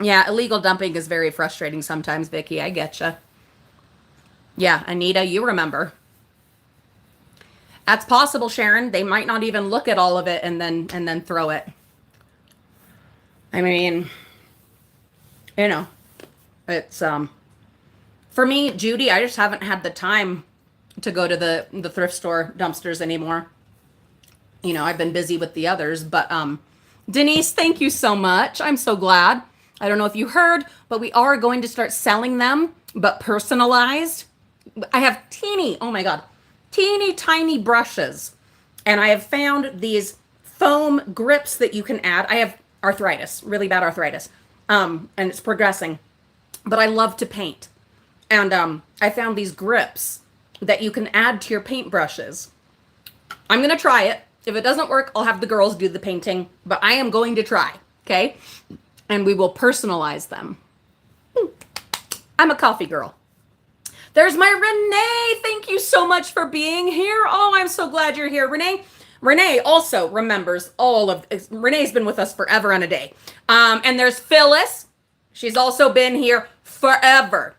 Yeah, illegal dumping is very frustrating sometimes, Vicky. I getcha. Yeah, Anita, you remember. That's possible, Sharon. They might not even look at all of it and then throw it. I mean, you know, it's for me, Judy, I just haven't had the time to go to the thrift store dumpsters anymore. You know, I've been busy with the others, but Denise, thank you so much. I'm so glad. I don't know if you heard, but we are going to start selling them, but personalized. I have teeny tiny brushes. And I have found these foam grips that you can add. I have arthritis, really bad arthritis. And it's progressing. But I love to paint. And I found these grips that you can add to your paint brushes. I'm going to try it. If it doesn't work, I'll have the girls do the painting. But I am going to try, okay? And we will personalize them. I'm a coffee girl. There's my Renee. Thank you so much for being here. Oh, I'm so glad you're here, Renee. Renee also remembers Renee's been with us forever and a day. And there's Phyllis. She's also been here forever.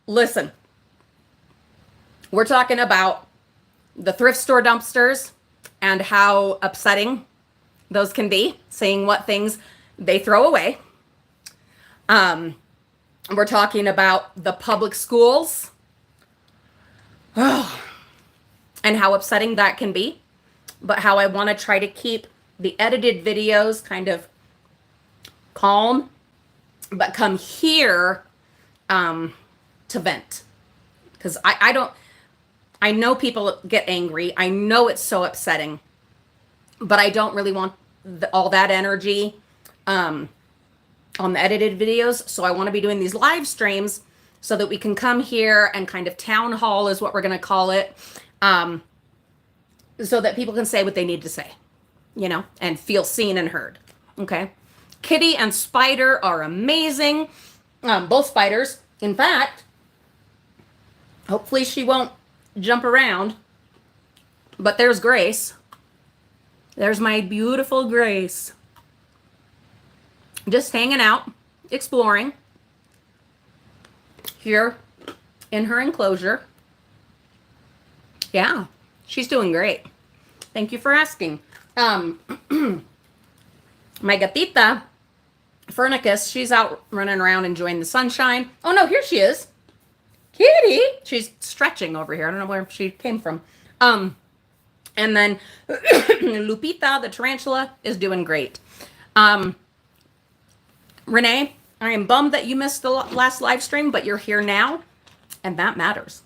Listen, we're talking about the thrift store dumpsters and how upsetting those can be, seeing what things they throw away. We're talking about the public schools. Oh, and how upsetting that can be. But how I want to try to keep the edited videos kind of calm, but come here to vent. Because I know people get angry. I know it's so upsetting. But I don't really want all that energy on the edited videos. So I want to be doing these live streams so that we can come here and kind of town hall is what we're going to call it. So that people can say what they need to say, you know, and feel seen and heard. Okay. Kitty and Spider are amazing. Both spiders. In fact, hopefully she won't jump around. But there's Grace. There's my beautiful Grace. Just hanging out, exploring here in her enclosure. Yeah, she's doing great. Thank you for asking. My gatita, Fernicus, she's out running around enjoying the sunshine. Oh no, here she is. Kitty. She's stretching over here. I don't know where she came from. And then Lupita, the tarantula, is doing great. Renee, I am bummed that you missed the last live stream, but you're here now, and that matters.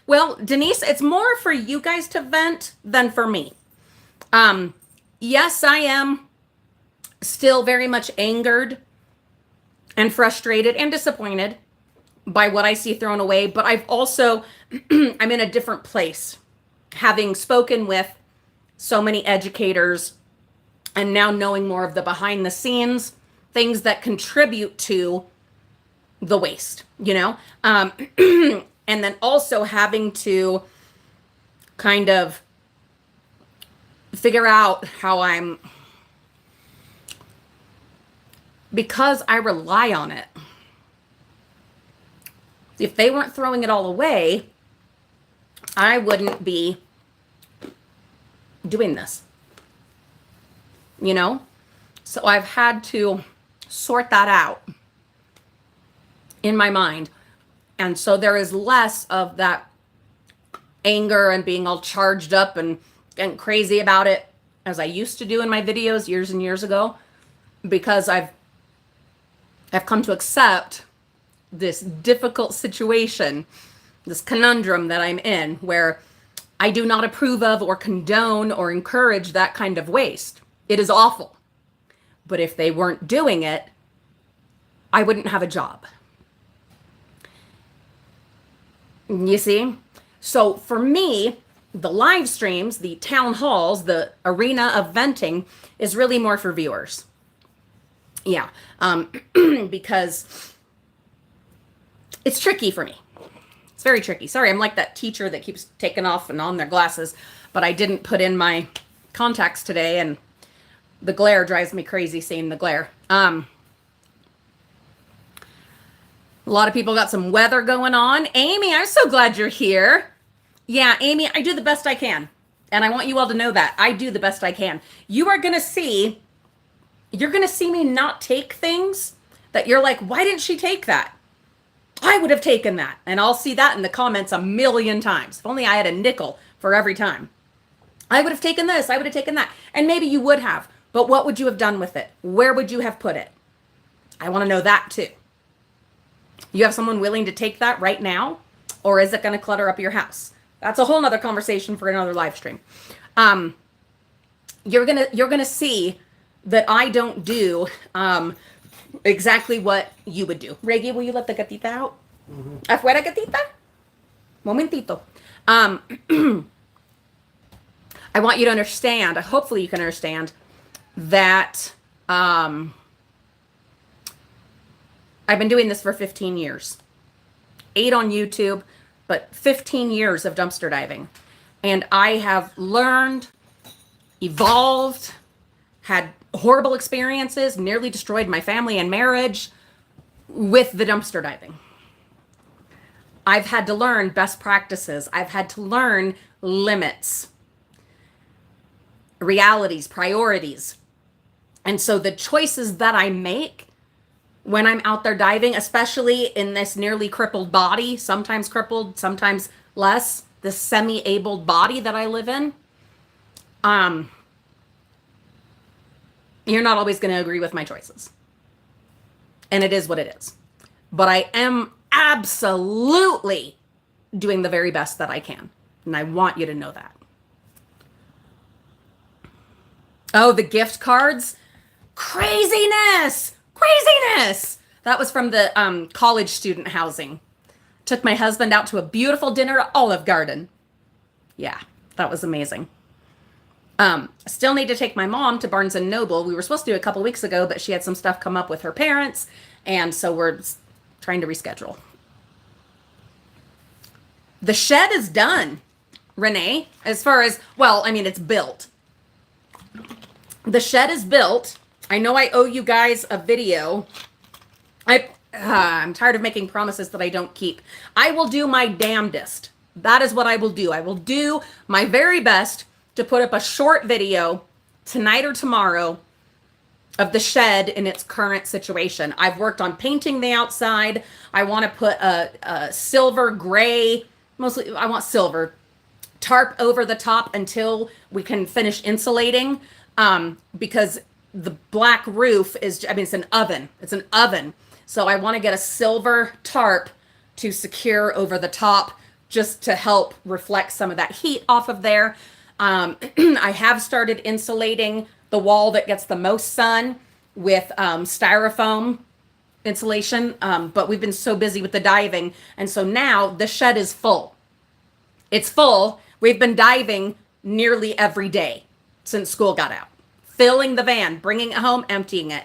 Well, Denise, it's more for you guys to vent than for me. Yes, I am still very much angered and frustrated and disappointed by what I see thrown away, but I've also, I'm in a different place, having spoken with so many educators and now knowing more of the behind the scenes things that contribute to the waste, you know? And then also having to kind of figure out how because I rely on it. If they weren't throwing it all away, I wouldn't be doing this, you know? So I've had to sort that out in my mind. And so there is less of that anger and being all charged up and crazy about it as I used to do in my videos years and years ago, because I've come to accept this difficult situation, this conundrum that I'm in, where I do not approve of or condone or encourage that kind of waste. It is awful. But if they weren't doing it, I wouldn't have a job. You see? So for me, the live streams, the town halls, the arena of venting is really more for viewers. Yeah. Because it's tricky for me. It's very tricky. Sorry, I'm like that teacher that keeps taking off and on their glasses, but I didn't put in my contacts today, and the glare drives me crazy seeing the glare. A lot of people got some weather going on. Amy, I'm so glad you're here. Yeah, Amy, I do the best I can. And I want you all to know that. I do the best I can. You're going to see me not take things that you're like, why didn't she take that? I would have taken that. And I'll see that in the comments a million times. If only I had a nickel for every time. I would have taken this. I would have taken that. And maybe you would have. But what would you have done with it? Where would you have put it? I want to know that too. You have someone willing to take that right now? Or is it going to clutter up your house? That's a whole nother conversation for another live stream. You're gonna see that I don't do exactly what you would do. Reggie, will you let the gatita out? Mm-hmm. Afuera, gatita? Momentito. I want you to understand, hopefully you can understand, that I've been doing this for 15 years. 8 on YouTube, but 15 years of dumpster diving. And I have learned, evolved, had horrible experiences, nearly destroyed my family and marriage with the dumpster diving. I've had to learn best practices. I've had to learn limits, realities, priorities. And so the choices that I make when I'm out there diving, especially in this nearly crippled body, sometimes crippled, sometimes less, this semi-abled body that I live in, you're not always going to agree with my choices. And it is what it is. But I am absolutely doing the very best that I can. And I want you to know that. Oh, the gift cards. Craziness. That was from the college student housing. Took my husband out to a beautiful dinner at Olive Garden. Yeah, that was amazing. Still need to take my mom to Barnes & Noble. We were supposed to do it a couple weeks ago, but she had some stuff come up with her parents. And so we're trying to reschedule. The shed is done. Renee, as far as, well, I mean, it's built. The shed is built. I know I owe you guys a video. I'm tired of making promises that I don't keep. I will do my damnedest. That is what I will do. I will do my very best to put up a short video tonight or tomorrow of the shed in its current situation. I've worked on painting the outside. I want to put a silver gray, mostly I want silver, tarp over the top until we can finish insulating, because the black roof is, I mean, it's an oven. It's an oven. So I want to get a silver tarp to secure over the top just to help reflect some of that heat off of there. I have started insulating the wall that gets the most sun with styrofoam insulation, but we've been so busy with the diving. And so now the shed is full. It's full. We've been diving nearly every day since school got out. Filling the van, bringing it home, emptying it.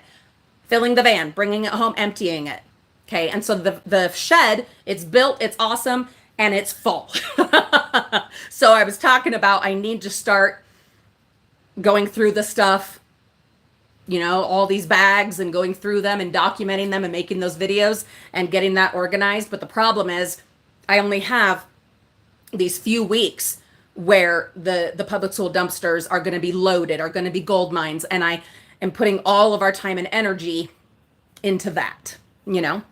Filling the van, bringing it home, emptying it. Okay, and so the shed, it's built, it's awesome, and it's full. So I was talking about I need to start going through the stuff, you know, all these bags and going through them and documenting them and making those videos and getting that organized. But the problem is I only have these few weeks where the public school dumpsters are going to be loaded, are going to be gold mines. And I am putting all of our time and energy into that, you know?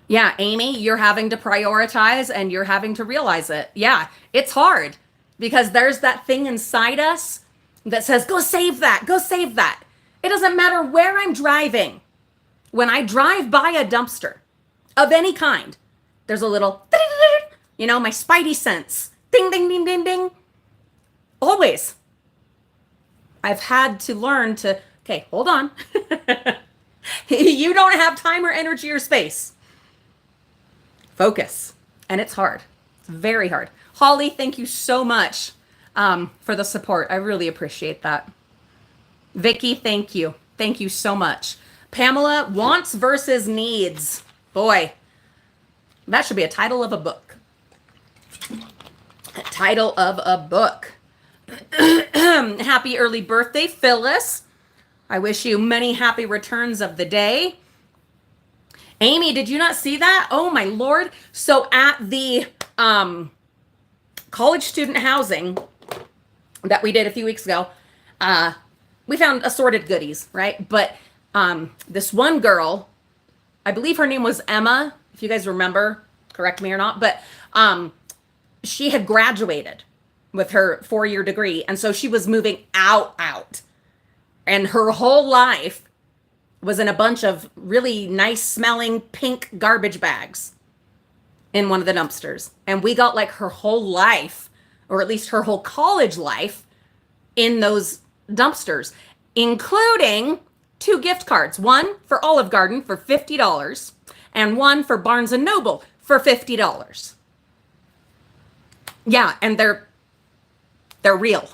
Yeah, Amy, you're having to prioritize and you're having to realize it. Yeah, it's hard because there's that thing inside us that says, go save that, go save that. It doesn't matter where I'm driving. When I drive by a dumpster of any kind, there's a little, you know, my spidey sense. Ding, ding, ding, ding, ding. Always. I've had to learn to, okay, hold on. You don't have time or energy or space. Focus. And it's hard. It's very hard. Holly, thank you so much for the support. I really appreciate that. Vicky, thank you. Thank you so much. Pamela, wants versus needs. Boy, that should be a title of a book. A title of a book. Happy early birthday, Phyllis. I wish you many happy returns of the day. Amy, did you not see that? Oh my Lord. So at the college student housing that we did a few weeks ago, we found assorted goodies, right? But this one girl, I believe her name was Emma, if you guys remember, correct me or not, but she had graduated with her 4-year degree. And so she was moving out. And her whole life was in a bunch of really nice smelling pink garbage bags in one of the dumpsters. And we got like her whole life, or at least her whole college life, in those dumpsters, including 2 gift cards. One for Olive Garden for $50 and one for Barnes & Noble for $50. Yeah, and they're real.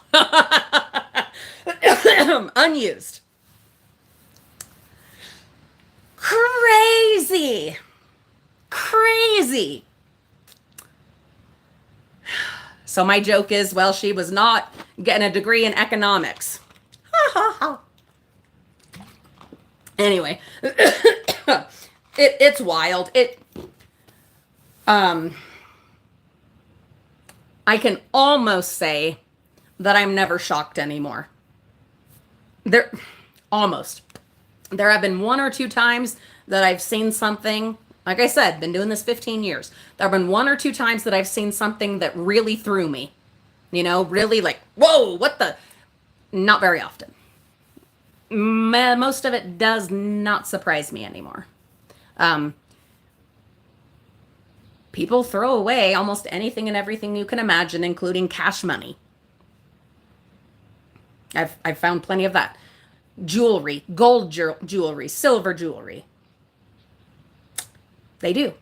Unused. Crazy. So my joke is, well, she was not getting a degree in economics. Anyway, it's wild. I can almost say that I'm never shocked anymore. Almost. There have been 1 or 2 times that I've seen something, like I said, been doing this 15 years. There have been 1 or 2 times that I've seen something that really threw me. You know, really like, whoa, what the? Not very often. Most of it does not surprise me anymore. People throw away almost anything and everything you can imagine, including cash money. I've found plenty of that. Jewelry, gold jewelry, silver jewelry. They do.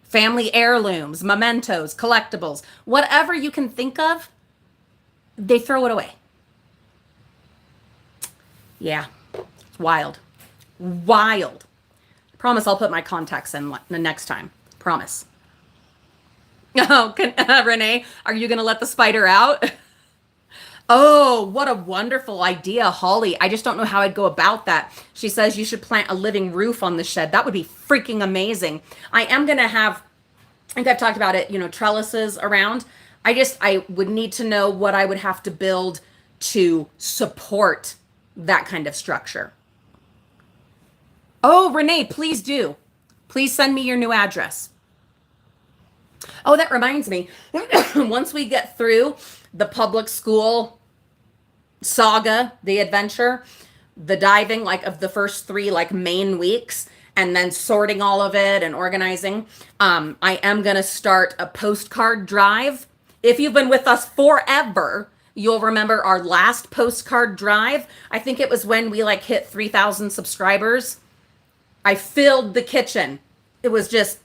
Family heirlooms, mementos, collectibles, whatever you can think of, they throw it away. Yeah, it's wild. Wild. Promise I'll put my contacts in the next time. Promise. Oh, Renee, are you going to let the spider out? Oh, what a wonderful idea, Holly. I just don't know how I'd go about that. She says you should plant a living roof on the shed. That would be freaking amazing. I am going to have, I think I've talked about it, trellises around. I would need to know what I would have to build to support that kind of structure. Oh, Renee, please do. Please send me your new address. Oh, that reminds me. Once we get through the public school saga, the adventure, the diving, like of the first 3 like main weeks, and then sorting all of it and organizing, I am going to start a postcard drive. If you've been with us forever, you'll remember our last postcard drive. I think it was when we like hit 3,000 subscribers. I filled the kitchen. It was just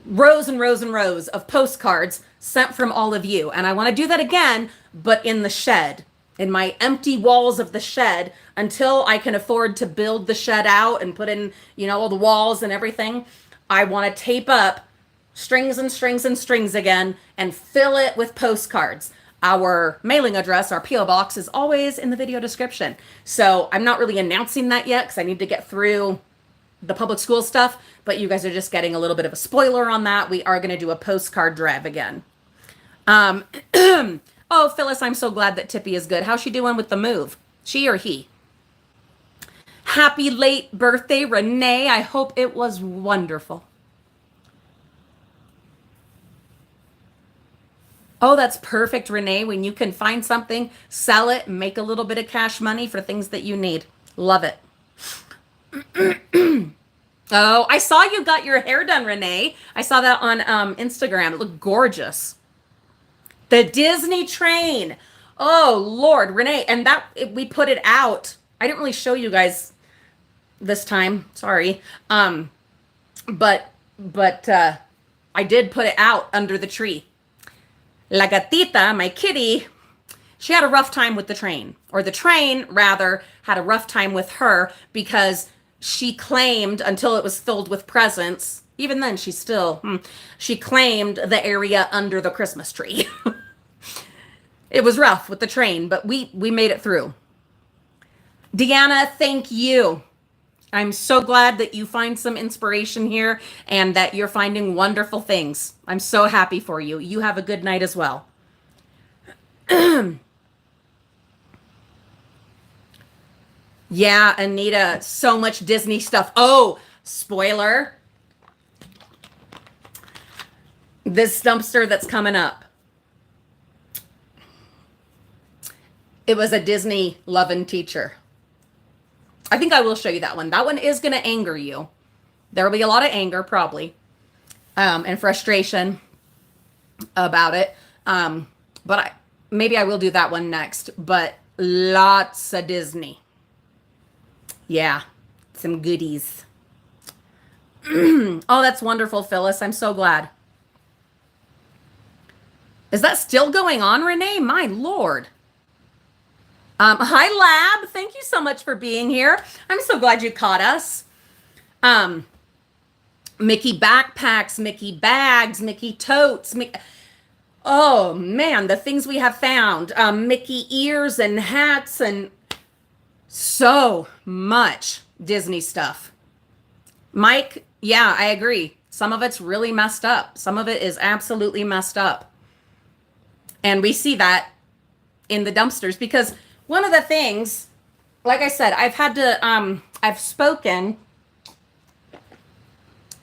rows and rows and rows of postcards sent from all of you. And I want to do that again, but in the shed, in my empty walls of the shed, until I can afford to build the shed out and put in, all the walls and everything. I want to tape up strings and strings and strings again and fill it with postcards. Our mailing address, our P.O. box, is always in the video description. So I'm not really announcing that yet because I need to get through the public school stuff, but you guys are just getting a little bit of a spoiler on that. We are going to do a postcard drive again. Oh, Phyllis, I'm so glad that Tippy is good. How's she doing with the move? She or he? Happy late birthday, Renee. I hope it was wonderful. Oh, that's perfect, Renee. When you can find something, sell it, and make a little bit of cash money for things that you need. Love it. Oh, I saw you got your hair done, Renee. I saw that on Instagram. It looked gorgeous. The Disney train. Oh, Lord, Renee. And we put it out. I didn't really show you guys this time. Sorry. But I did put it out under the tree. La Gatita, my kitty, she had a rough time with the train. Or the train, rather, had a rough time with her because she claimed, until it was filled with presents, even then she claimed the area under the Christmas tree. It was rough with the train, but we made it through. Deanna, thank you. I'm so glad that you find some inspiration here and that you're finding wonderful things. I'm so happy for you. You have a good night as well. Yeah, Anita, so much Disney stuff. Oh, spoiler. This dumpster that's coming up. It was a Disney loving teacher. I think I will show you that one. That one is going to anger you. There will be a lot of anger, probably, and frustration about it. But maybe I will do that one next. But lots of Disney. Yeah, some goodies. Oh, that's wonderful, Phyllis. I'm so glad. Is that still going on, Renee? My Lord. Hi, Lab. Thank you so much for being here. I'm so glad you caught us. Mickey backpacks, Mickey bags, Mickey totes. Oh, man, the things we have found. Mickey ears and hats and so much Disney stuff. Mike, yeah, I agree. Some of it's really messed up. Some of it is absolutely messed up. And we see that in the dumpsters because one of the things, like I said, I've spoken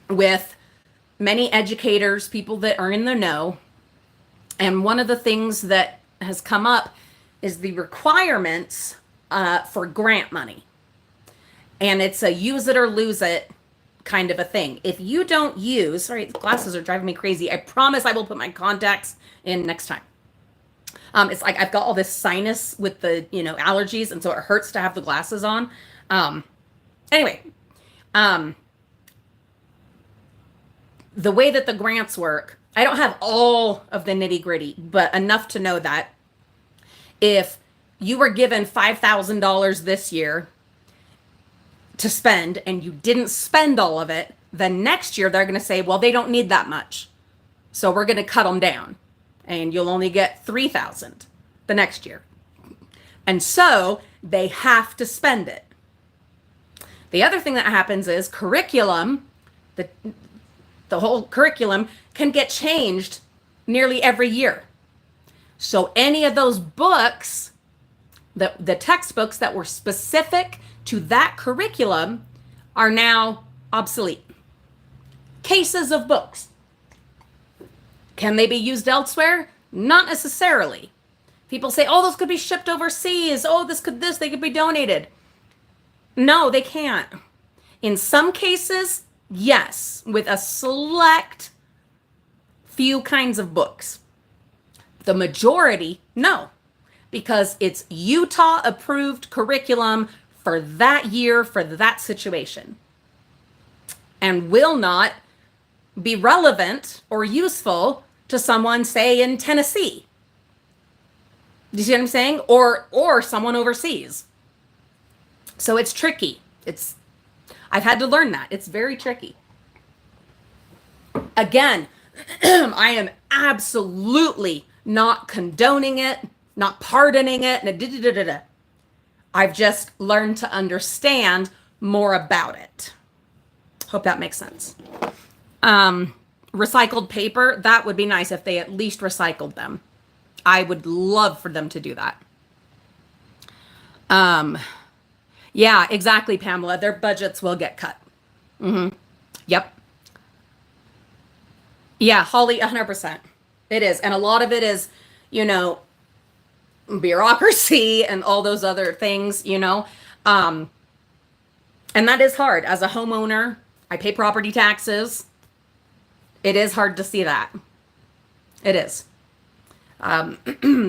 with many educators, people that are in the know. And one of the things that has come up is the requirements for grant money. And it's a use it or lose it kind of a thing. If you don't use, sorry, the glasses are driving me crazy. I promise I will put my contacts in next time. It's like I've got all this sinus with the, allergies, and so it hurts to have the glasses on. Anyway, the way that the grants work, I don't have all of the nitty gritty, but enough to know that if you were given $5,000 this year to spend and you didn't spend all of it, then next year they're going to say, well, they don't need that much. So we're going to cut them down, and you'll only get 3,000 the next year. And so they have to spend it. The other thing that happens is curriculum, the whole curriculum can get changed nearly every year. So any of those books, the textbooks that were specific to that curriculum are now obsolete. Cases of books. Can they be used elsewhere? Not necessarily. People say, oh, those could be shipped overseas. Oh, they could be donated. No, they can't. In some cases, yes, with a select few kinds of books. The majority, no, because it's Utah approved curriculum for that year, for that situation, and will not be relevant or useful to someone, say, in Tennessee. Do you see what I'm saying? Or someone overseas. So it's tricky. I've had to learn that. It's very tricky. Again, I am absolutely not condoning it, not pardoning it. I've just learned to understand more about it. Hope that makes sense. Recycled paper, that would be nice if they at least recycled them. I would love for them to do that. Yeah, exactly, Pamela. Their budgets will get cut. Yep. Yeah, Holly, 100%. It is. And a lot of it is, bureaucracy and all those other things, and that is hard. As a homeowner, I pay property taxes. It is hard to see that. It is.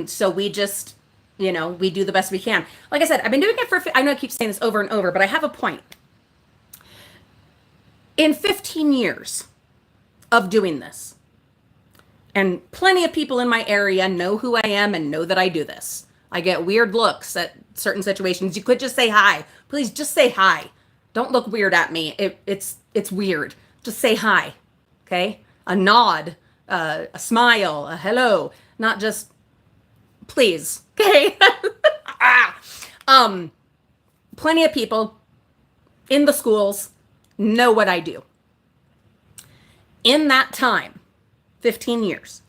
So we just, we do the best we can. Like I said, I've been doing it I know I keep saying this over and over, but I have a point. In 15 years of doing this, and plenty of people in my area know who I am and know that I do this. I get weird looks at certain situations. You could just say hi. Please just say hi. Don't look weird at me. It's weird. Just say hi. Okay? A nod, a smile, a hello, not just please. Okay? Plenty of people in the schools know what I do. In that time, 15 years,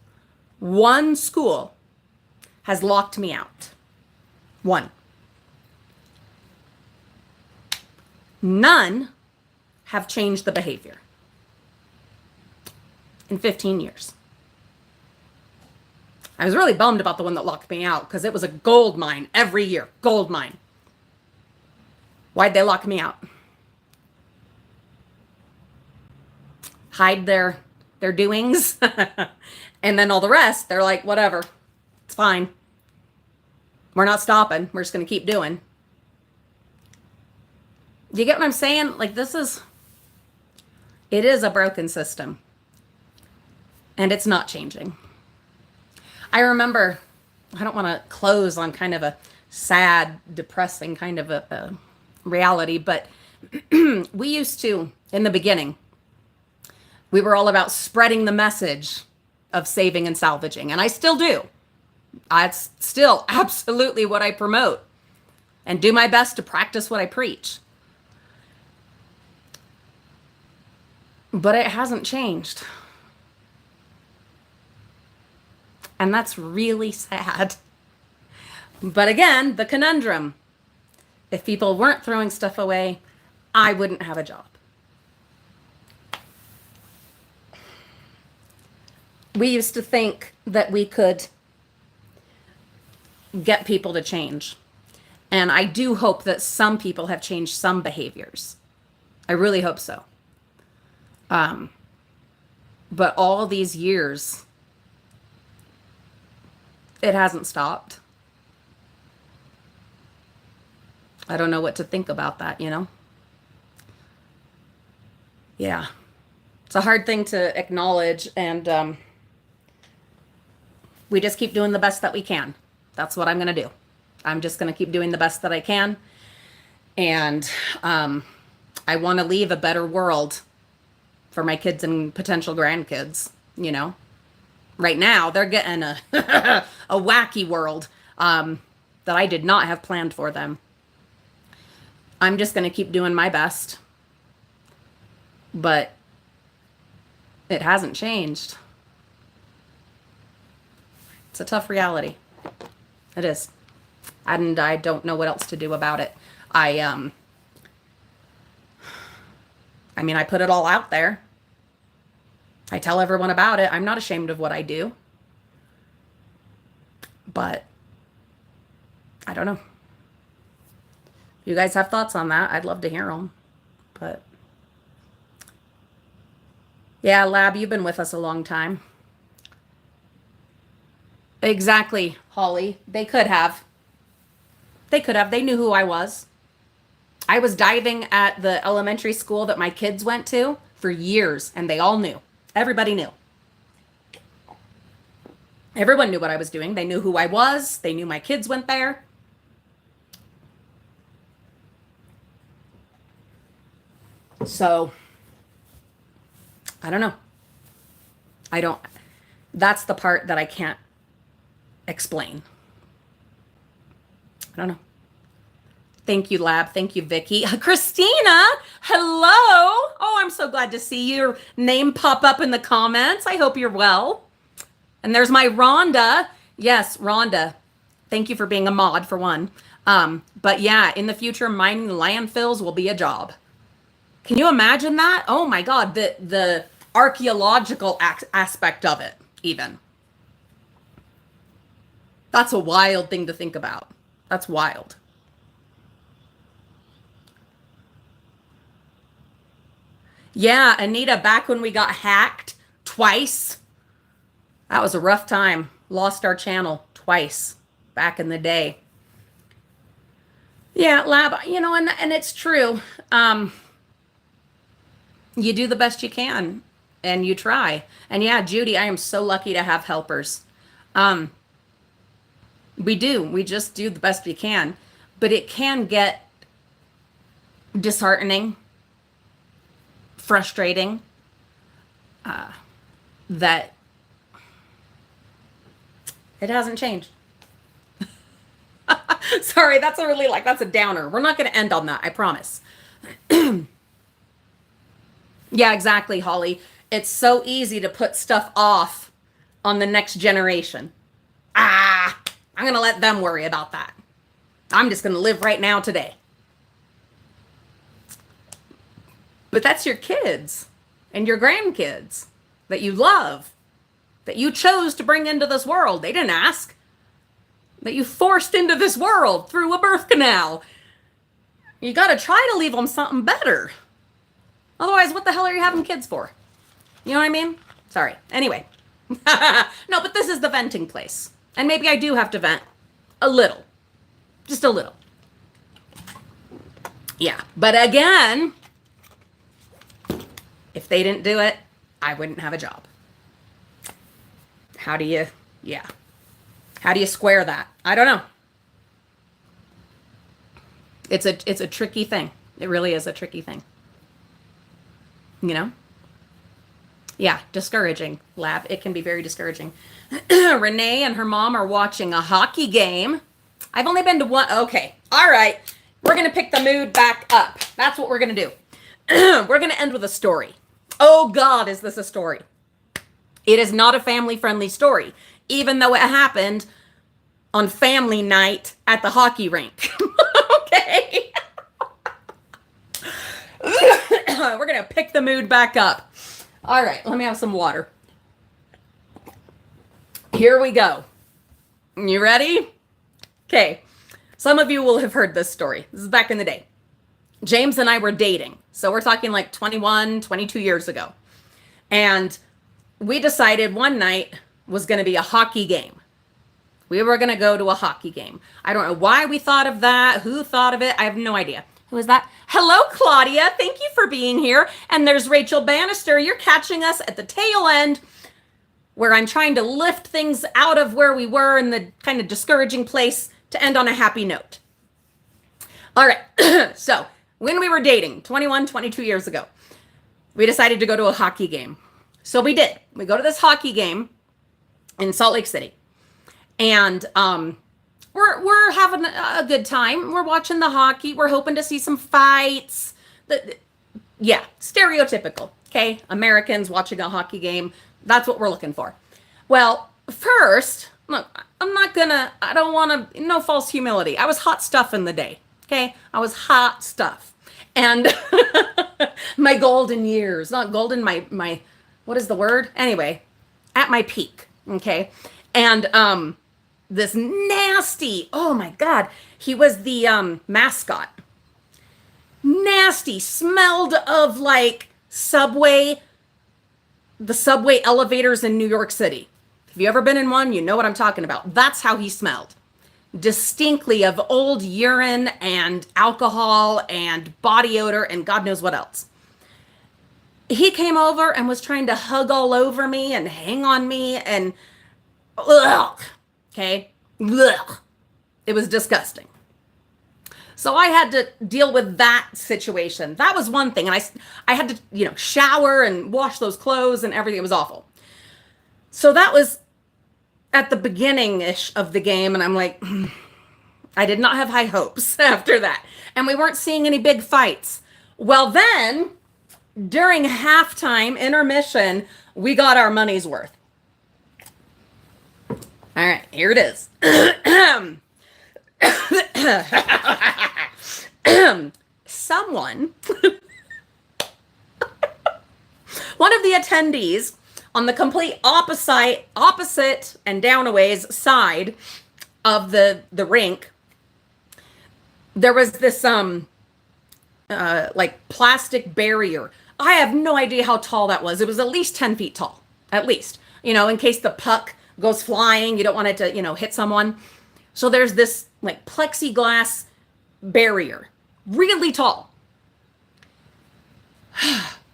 one school has locked me out. One. None have changed the behavior in 15 years. I was really bummed about the one that locked me out because it was a gold mine every year. Gold mine. Why'd they lock me out? Hide their doings. And then all the rest, they're like, whatever. It's fine. We're not stopping. We're just going to keep doing. Do you get what I'm saying? Like, it is a broken system. And it's not changing. I remember, I don't want to close on kind of a sad, depressing kind of a reality, but we used to, in the beginning, we were all about spreading the message of saving and salvaging. And I still do. It's still absolutely what I promote and do my best to practice what I preach. But it hasn't changed. And that's really sad. But again, the conundrum. If people weren't throwing stuff away, I wouldn't have a job. We used to think that we could get people to change. And I do hope that some people have changed some behaviors. I really hope so. But all these years, it hasn't stopped. I don't know what to think about that, Yeah. It's a hard thing to acknowledge, and we just keep doing the best that we can. That's what I'm going to do. I'm just going to keep doing the best that I can. And I want to leave a better world for my kids and potential grandkids, Right now, they're getting a a wacky world that I did not have planned for them. I'm just going to keep doing my best, but it hasn't changed. It's a tough reality. It is. And I don't know what else to do about it. I mean, I put it all out there. I tell everyone about it. I'm not ashamed of what I do. But I don't know. You guys have thoughts on that? I'd love to hear them. But yeah, Lab, you've been with us a long time. Exactly, Holly. They could have. They could have. They knew who I was. I was diving at the elementary school that my kids went to for years, and they all knew. Everybody knew. Everyone knew what I was doing. They knew who I was. They knew my kids went there. So, I don't know. That's the part that I can't explain. I don't know. Thank you, Lab. Thank you, Vicky. Christina, hello. Oh, I'm so glad to see your name pop up in the comments. I hope you're well. And there's my Rhonda. Yes, Rhonda. Thank you for being a mod, for one. But yeah, in the future, mining landfills will be a job. Can you imagine that? Oh my God, the archaeological aspect of it, even. That's a wild thing to think about. That's wild. Yeah, Anita, back when we got hacked twice, that was a rough time. Lost our channel twice back in the day. Yeah, Lab, and it's true. You do the best you can and you try. And yeah, Judy, I am so lucky to have helpers. We do. We just do the best we can. But it can get disheartening, frustrating, that it hasn't changed. Sorry, that's a downer. We're not going to end on that, I promise. Yeah, exactly, Holly. It's so easy to put stuff off on the next generation. I'm going to let them worry about that. I'm just going to live right now today. But that's your kids and your grandkids that you love, that you chose to bring into this world. They didn't ask. That you forced into this world through a birth canal. You got to try to leave them something better. Otherwise, what the hell are you having kids for? You know what I mean? Sorry. Anyway. No, but this is the venting place. And maybe I do have to vent a little. Just a little. Yeah. But again, if they didn't do it, I wouldn't have a job. How do you square that? I don't know. It's a tricky thing. It really is a tricky thing. Yeah, discouraging, Lab. It can be very discouraging. Renee and her mom are watching a hockey game. I've only been to one. Okay. All right. We're going to pick the mood back up. That's what we're going to do. We're going to end with a story. Oh God, is this a story? It is not a family-friendly story, even though it happened on family night at the hockey rink. Okay. We're going to pick the mood back up. All right, let me have some water. Here we go. You ready? Okay. Some of you will have heard this story. This is back in the day. James and I were dating. So we're talking like 21, 22 years ago. And we decided one night was going to be a hockey game. We were going to go to a hockey game. I don't know why we thought of that. Who thought of it? I have no idea. Who is that? Hello, Claudia. Thank you for being here. And there's Rachel Bannister. You're catching us at the tail end where I'm trying to lift things out of where we were in the kind of discouraging place to end on a happy note. All right. So when we were dating 21, 22 years ago, we decided to go to a hockey game. So we did. We go to this hockey game in Salt Lake City. And we're having a good time. We're watching the hockey. We're hoping to see some fights. Yeah, stereotypical. Okay, Americans watching a hockey game. That's what we're looking for. Well, first, look, I don't want to, no false humility. I was hot stuff in the day. Okay, I was hot stuff. And my golden years, not golden, my, what is the word? Anyway, at my peak. Okay. And, this nasty, oh my God, he was the mascot. Nasty, smelled of like the subway elevators in New York City. If you ever been in one, you know what I'm talking about. That's how he smelled. Distinctly of old urine and alcohol and body odor and God knows what else. He came over and was trying to hug all over me and hang on me and ugh. Okay. Ugh. It was disgusting. So I had to deal with that situation. That was one thing. And I had to, shower and wash those clothes and everything. It was awful. So that was at the beginning-ish of the game. And I'm like, I did not have high hopes after that. And we weren't seeing any big fights. Well, then during halftime intermission, we got our money's worth. All right, here it is. Someone, one of the attendees on the complete opposite and down-a-ways side of the rink, there was this like plastic barrier. I have no idea how tall that was. It was at least 10 feet tall, at least, in case the puck goes flying, you don't want it to, hit someone. So there's this like plexiglass barrier, really tall.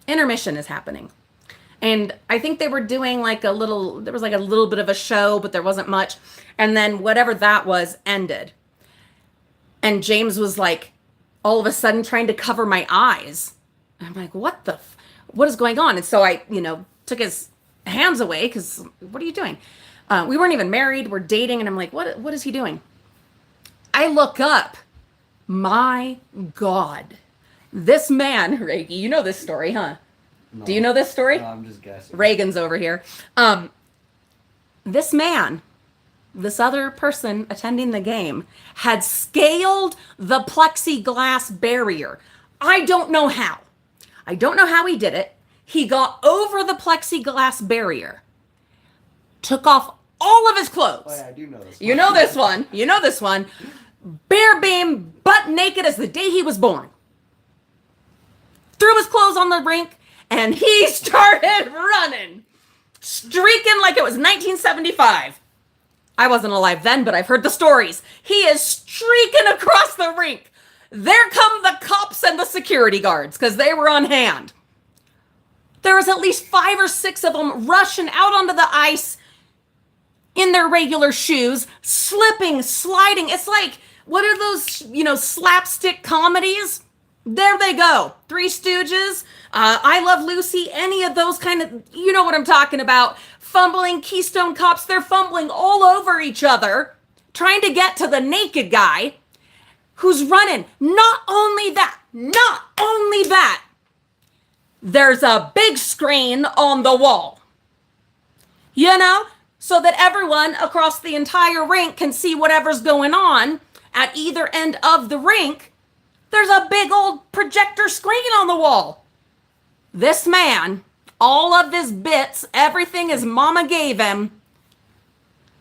Intermission is happening. And I think they were doing there was like a little bit of a show, but there wasn't much. And then whatever that was ended. And James was like, all of a sudden trying to cover my eyes. And I'm like, what is going on? And so I, took his hands away because what are you doing? We weren't even married. We're dating. And I'm like, what is he doing? I look up. My God. This man, Reagan, you know this story, huh? No. Do you know this story? No, I'm just guessing. Reagan's over here. This man, this other person attending the game, had scaled the plexiglass barrier. I don't know how. I don't know how he did it. He got over the plexiglass barrier, took off all of his clothes. Oh, yeah, I do know this one. You know this one. You know this one. Bare beam, butt naked as the day he was born. Threw his clothes on the rink, and he started running, streaking like it was 1975. I wasn't alive then, but I've heard the stories. He is streaking across the rink. There come the cops and the security guards, because they were on hand. There was at least 5 or 6 of them rushing out onto the ice in their regular shoes, slipping, sliding. It's like, what are those, slapstick comedies? There they go. Three Stooges, I Love Lucy, any of those kind of, you know what I'm talking about. Fumbling Keystone Cops, they're fumbling all over each other, trying to get to the naked guy who's running. Not only that, there's a big screen on the wall. So that everyone across the entire rink can see whatever's going on at either end of the rink. There's a big old projector screen on the wall. This man, all of his bits, everything his mama gave him,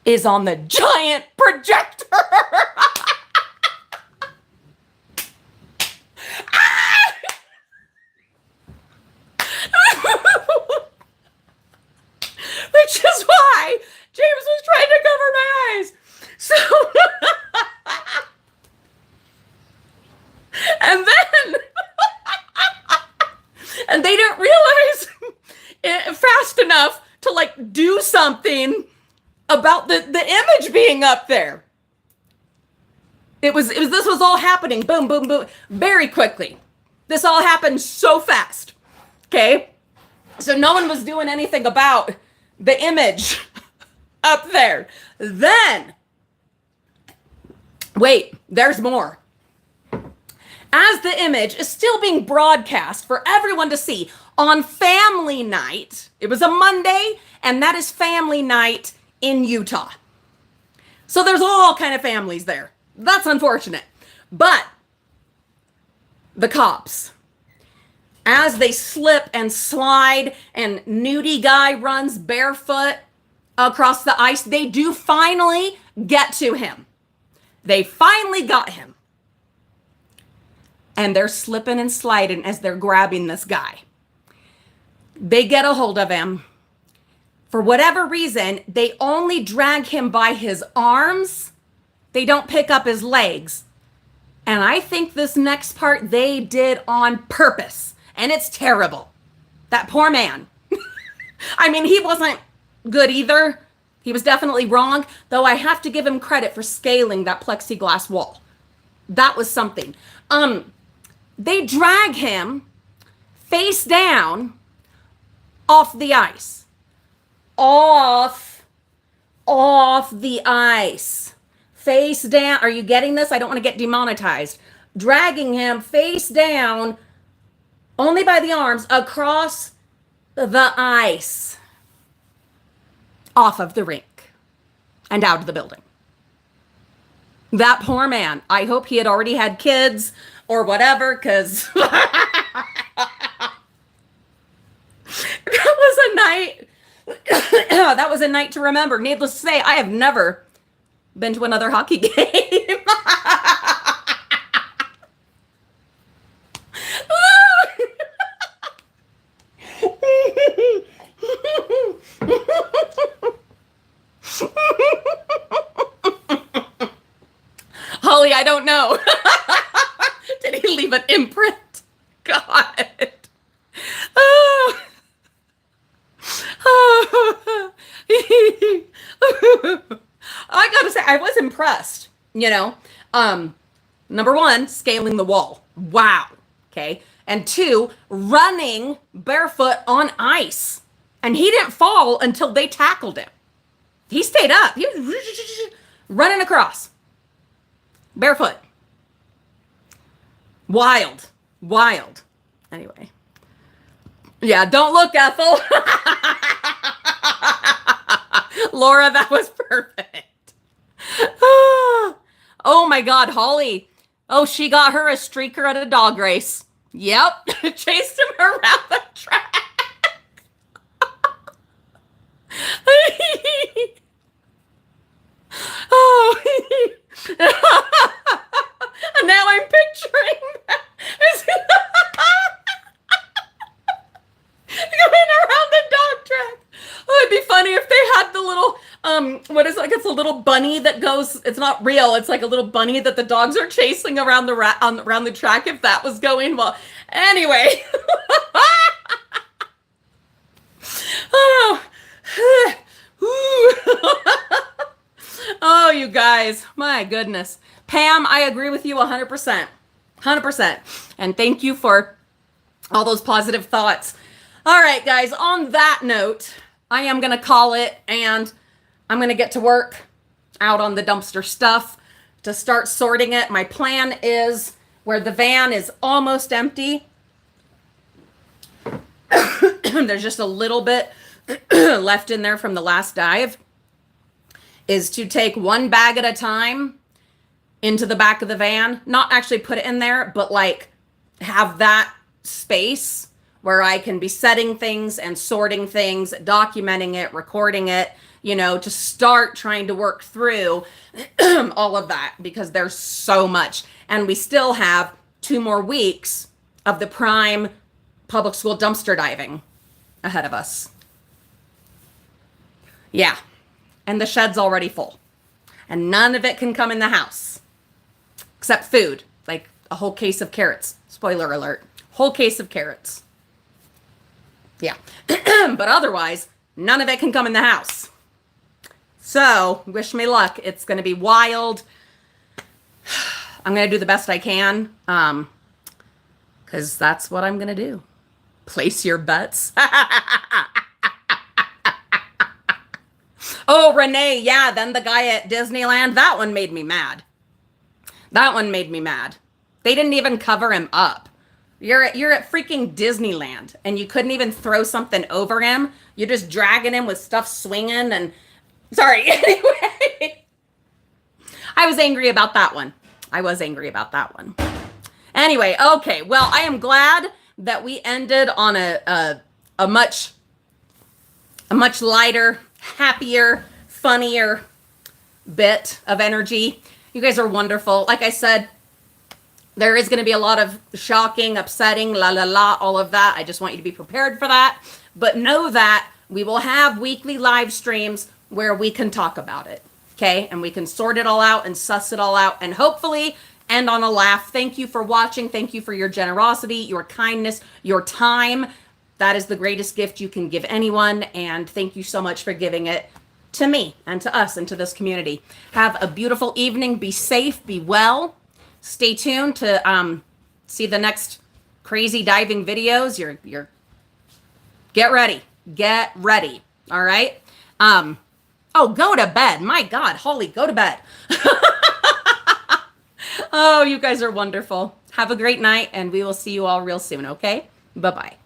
is on the giant projector. Which is why James was trying to cover my eyes. So, and they didn't realize it fast enough to do something about the image being up there. This was all happening, boom, boom, boom, very quickly. This all happened so fast. Okay. So no one was doing anything about the image up there. Then, wait, there's more. As the image is still being broadcast for everyone to see on family night, it was a Monday, and that is family night in Utah. So there's all kind of families there. That's unfortunate. But the cops, as they slip and slide and nudie guy runs barefoot across the ice, they do finally get to him. They finally got him. And they're slipping and sliding as they're grabbing this guy. They get a hold of him. For whatever reason, they only drag him by his arms. They don't pick up his legs. And I think this next part they did on purpose. And it's terrible. That poor man. I mean, he wasn't good either. He was definitely wrong, though I have to give him credit for scaling that plexiglass wall. That was something. They drag him face down off the ice. Off the ice. Face down. Are you getting this? I don't want to get demonetized. Dragging him face down, only by the arms, across the ice. Off of the rink and out of the building. That poor man. I hope he had already had kids or whatever, because that was a night. That was a night to remember. Needless to say, I have never been to another hockey game. Holly, I don't know. Did he leave an imprint? God. Oh. Oh. I gotta say, I was impressed, Number one, scaling the wall. Wow. Okay. And two, running barefoot on ice. And he didn't fall until they tackled him. He stayed up. He was running across. Barefoot. Wild. Anyway. Yeah, don't look, Ethel. Laura, that was perfect. Oh my God, Holly. Oh, she got her a streaker at a dog race. Yep. Chased him around the track. Oh. And now I'm picturing that. Going around the dog track. Oh, it'd be funny if they had the little, what is it? Like, it's a little bunny that goes, it's not real. It's like a little bunny that the dogs are chasing around the around the track, if that was going well. Anyway. Oh. Oh, you guys, my goodness. Pam, I agree with you 100%. 100%. And thank you for all those positive thoughts. All right, guys, on that note, I am going to call it, and I'm going to get to work out on the dumpster stuff to start sorting it. My plan is, where the van is almost empty, there's just a little bit left in there from the last dive, is to take one bag at a time into the back of the van. Not actually put it in there, but like have that space where I can be setting things and sorting things, documenting it, recording it, to start trying to work through all of that, because there's so much. And we still have 2 more weeks of the prime public school dumpster diving ahead of us. Yeah. And the shed's already full. And none of it can come in the house. Except food. Like a whole case of carrots. Spoiler alert. Whole case of carrots. Yeah. But otherwise, none of it can come in the house. So, wish me luck. It's going to be wild. I'm going to do the best I can. Because that's what I'm going to do. Place your bets. Oh, Renee, yeah, then the guy at Disneyland, that one made me mad. That one made me mad. They didn't even cover him up. You're at freaking Disneyland and you couldn't even throw something over him. You're just dragging him with stuff swinging and sorry. Anyway, I was angry about that one. I was angry about that one. Anyway, okay. Well, I am glad that we ended on a much lighter, happier, funnier bit of energy. You guys are wonderful. Like I said, there is going to be a lot of shocking, upsetting, la la la, all of that. I just want you to be prepared for that. But know that we will have weekly live streams where we can talk about it. Okay? And we can sort it all out and suss it all out and hopefully end on a laugh. Thank you for watching. Thank you for your generosity, your kindness, your time. That is the greatest gift you can give anyone. And thank you so much for giving it to me and to us and to this community. Have a beautiful evening. Be safe. Be well. Stay tuned to see the next crazy diving videos. You're get ready. Get ready. All right. Oh, go to bed. My God, Holly, go to bed. Oh, you guys are wonderful. Have a great night, and we will see you all real soon. Okay. Bye-bye.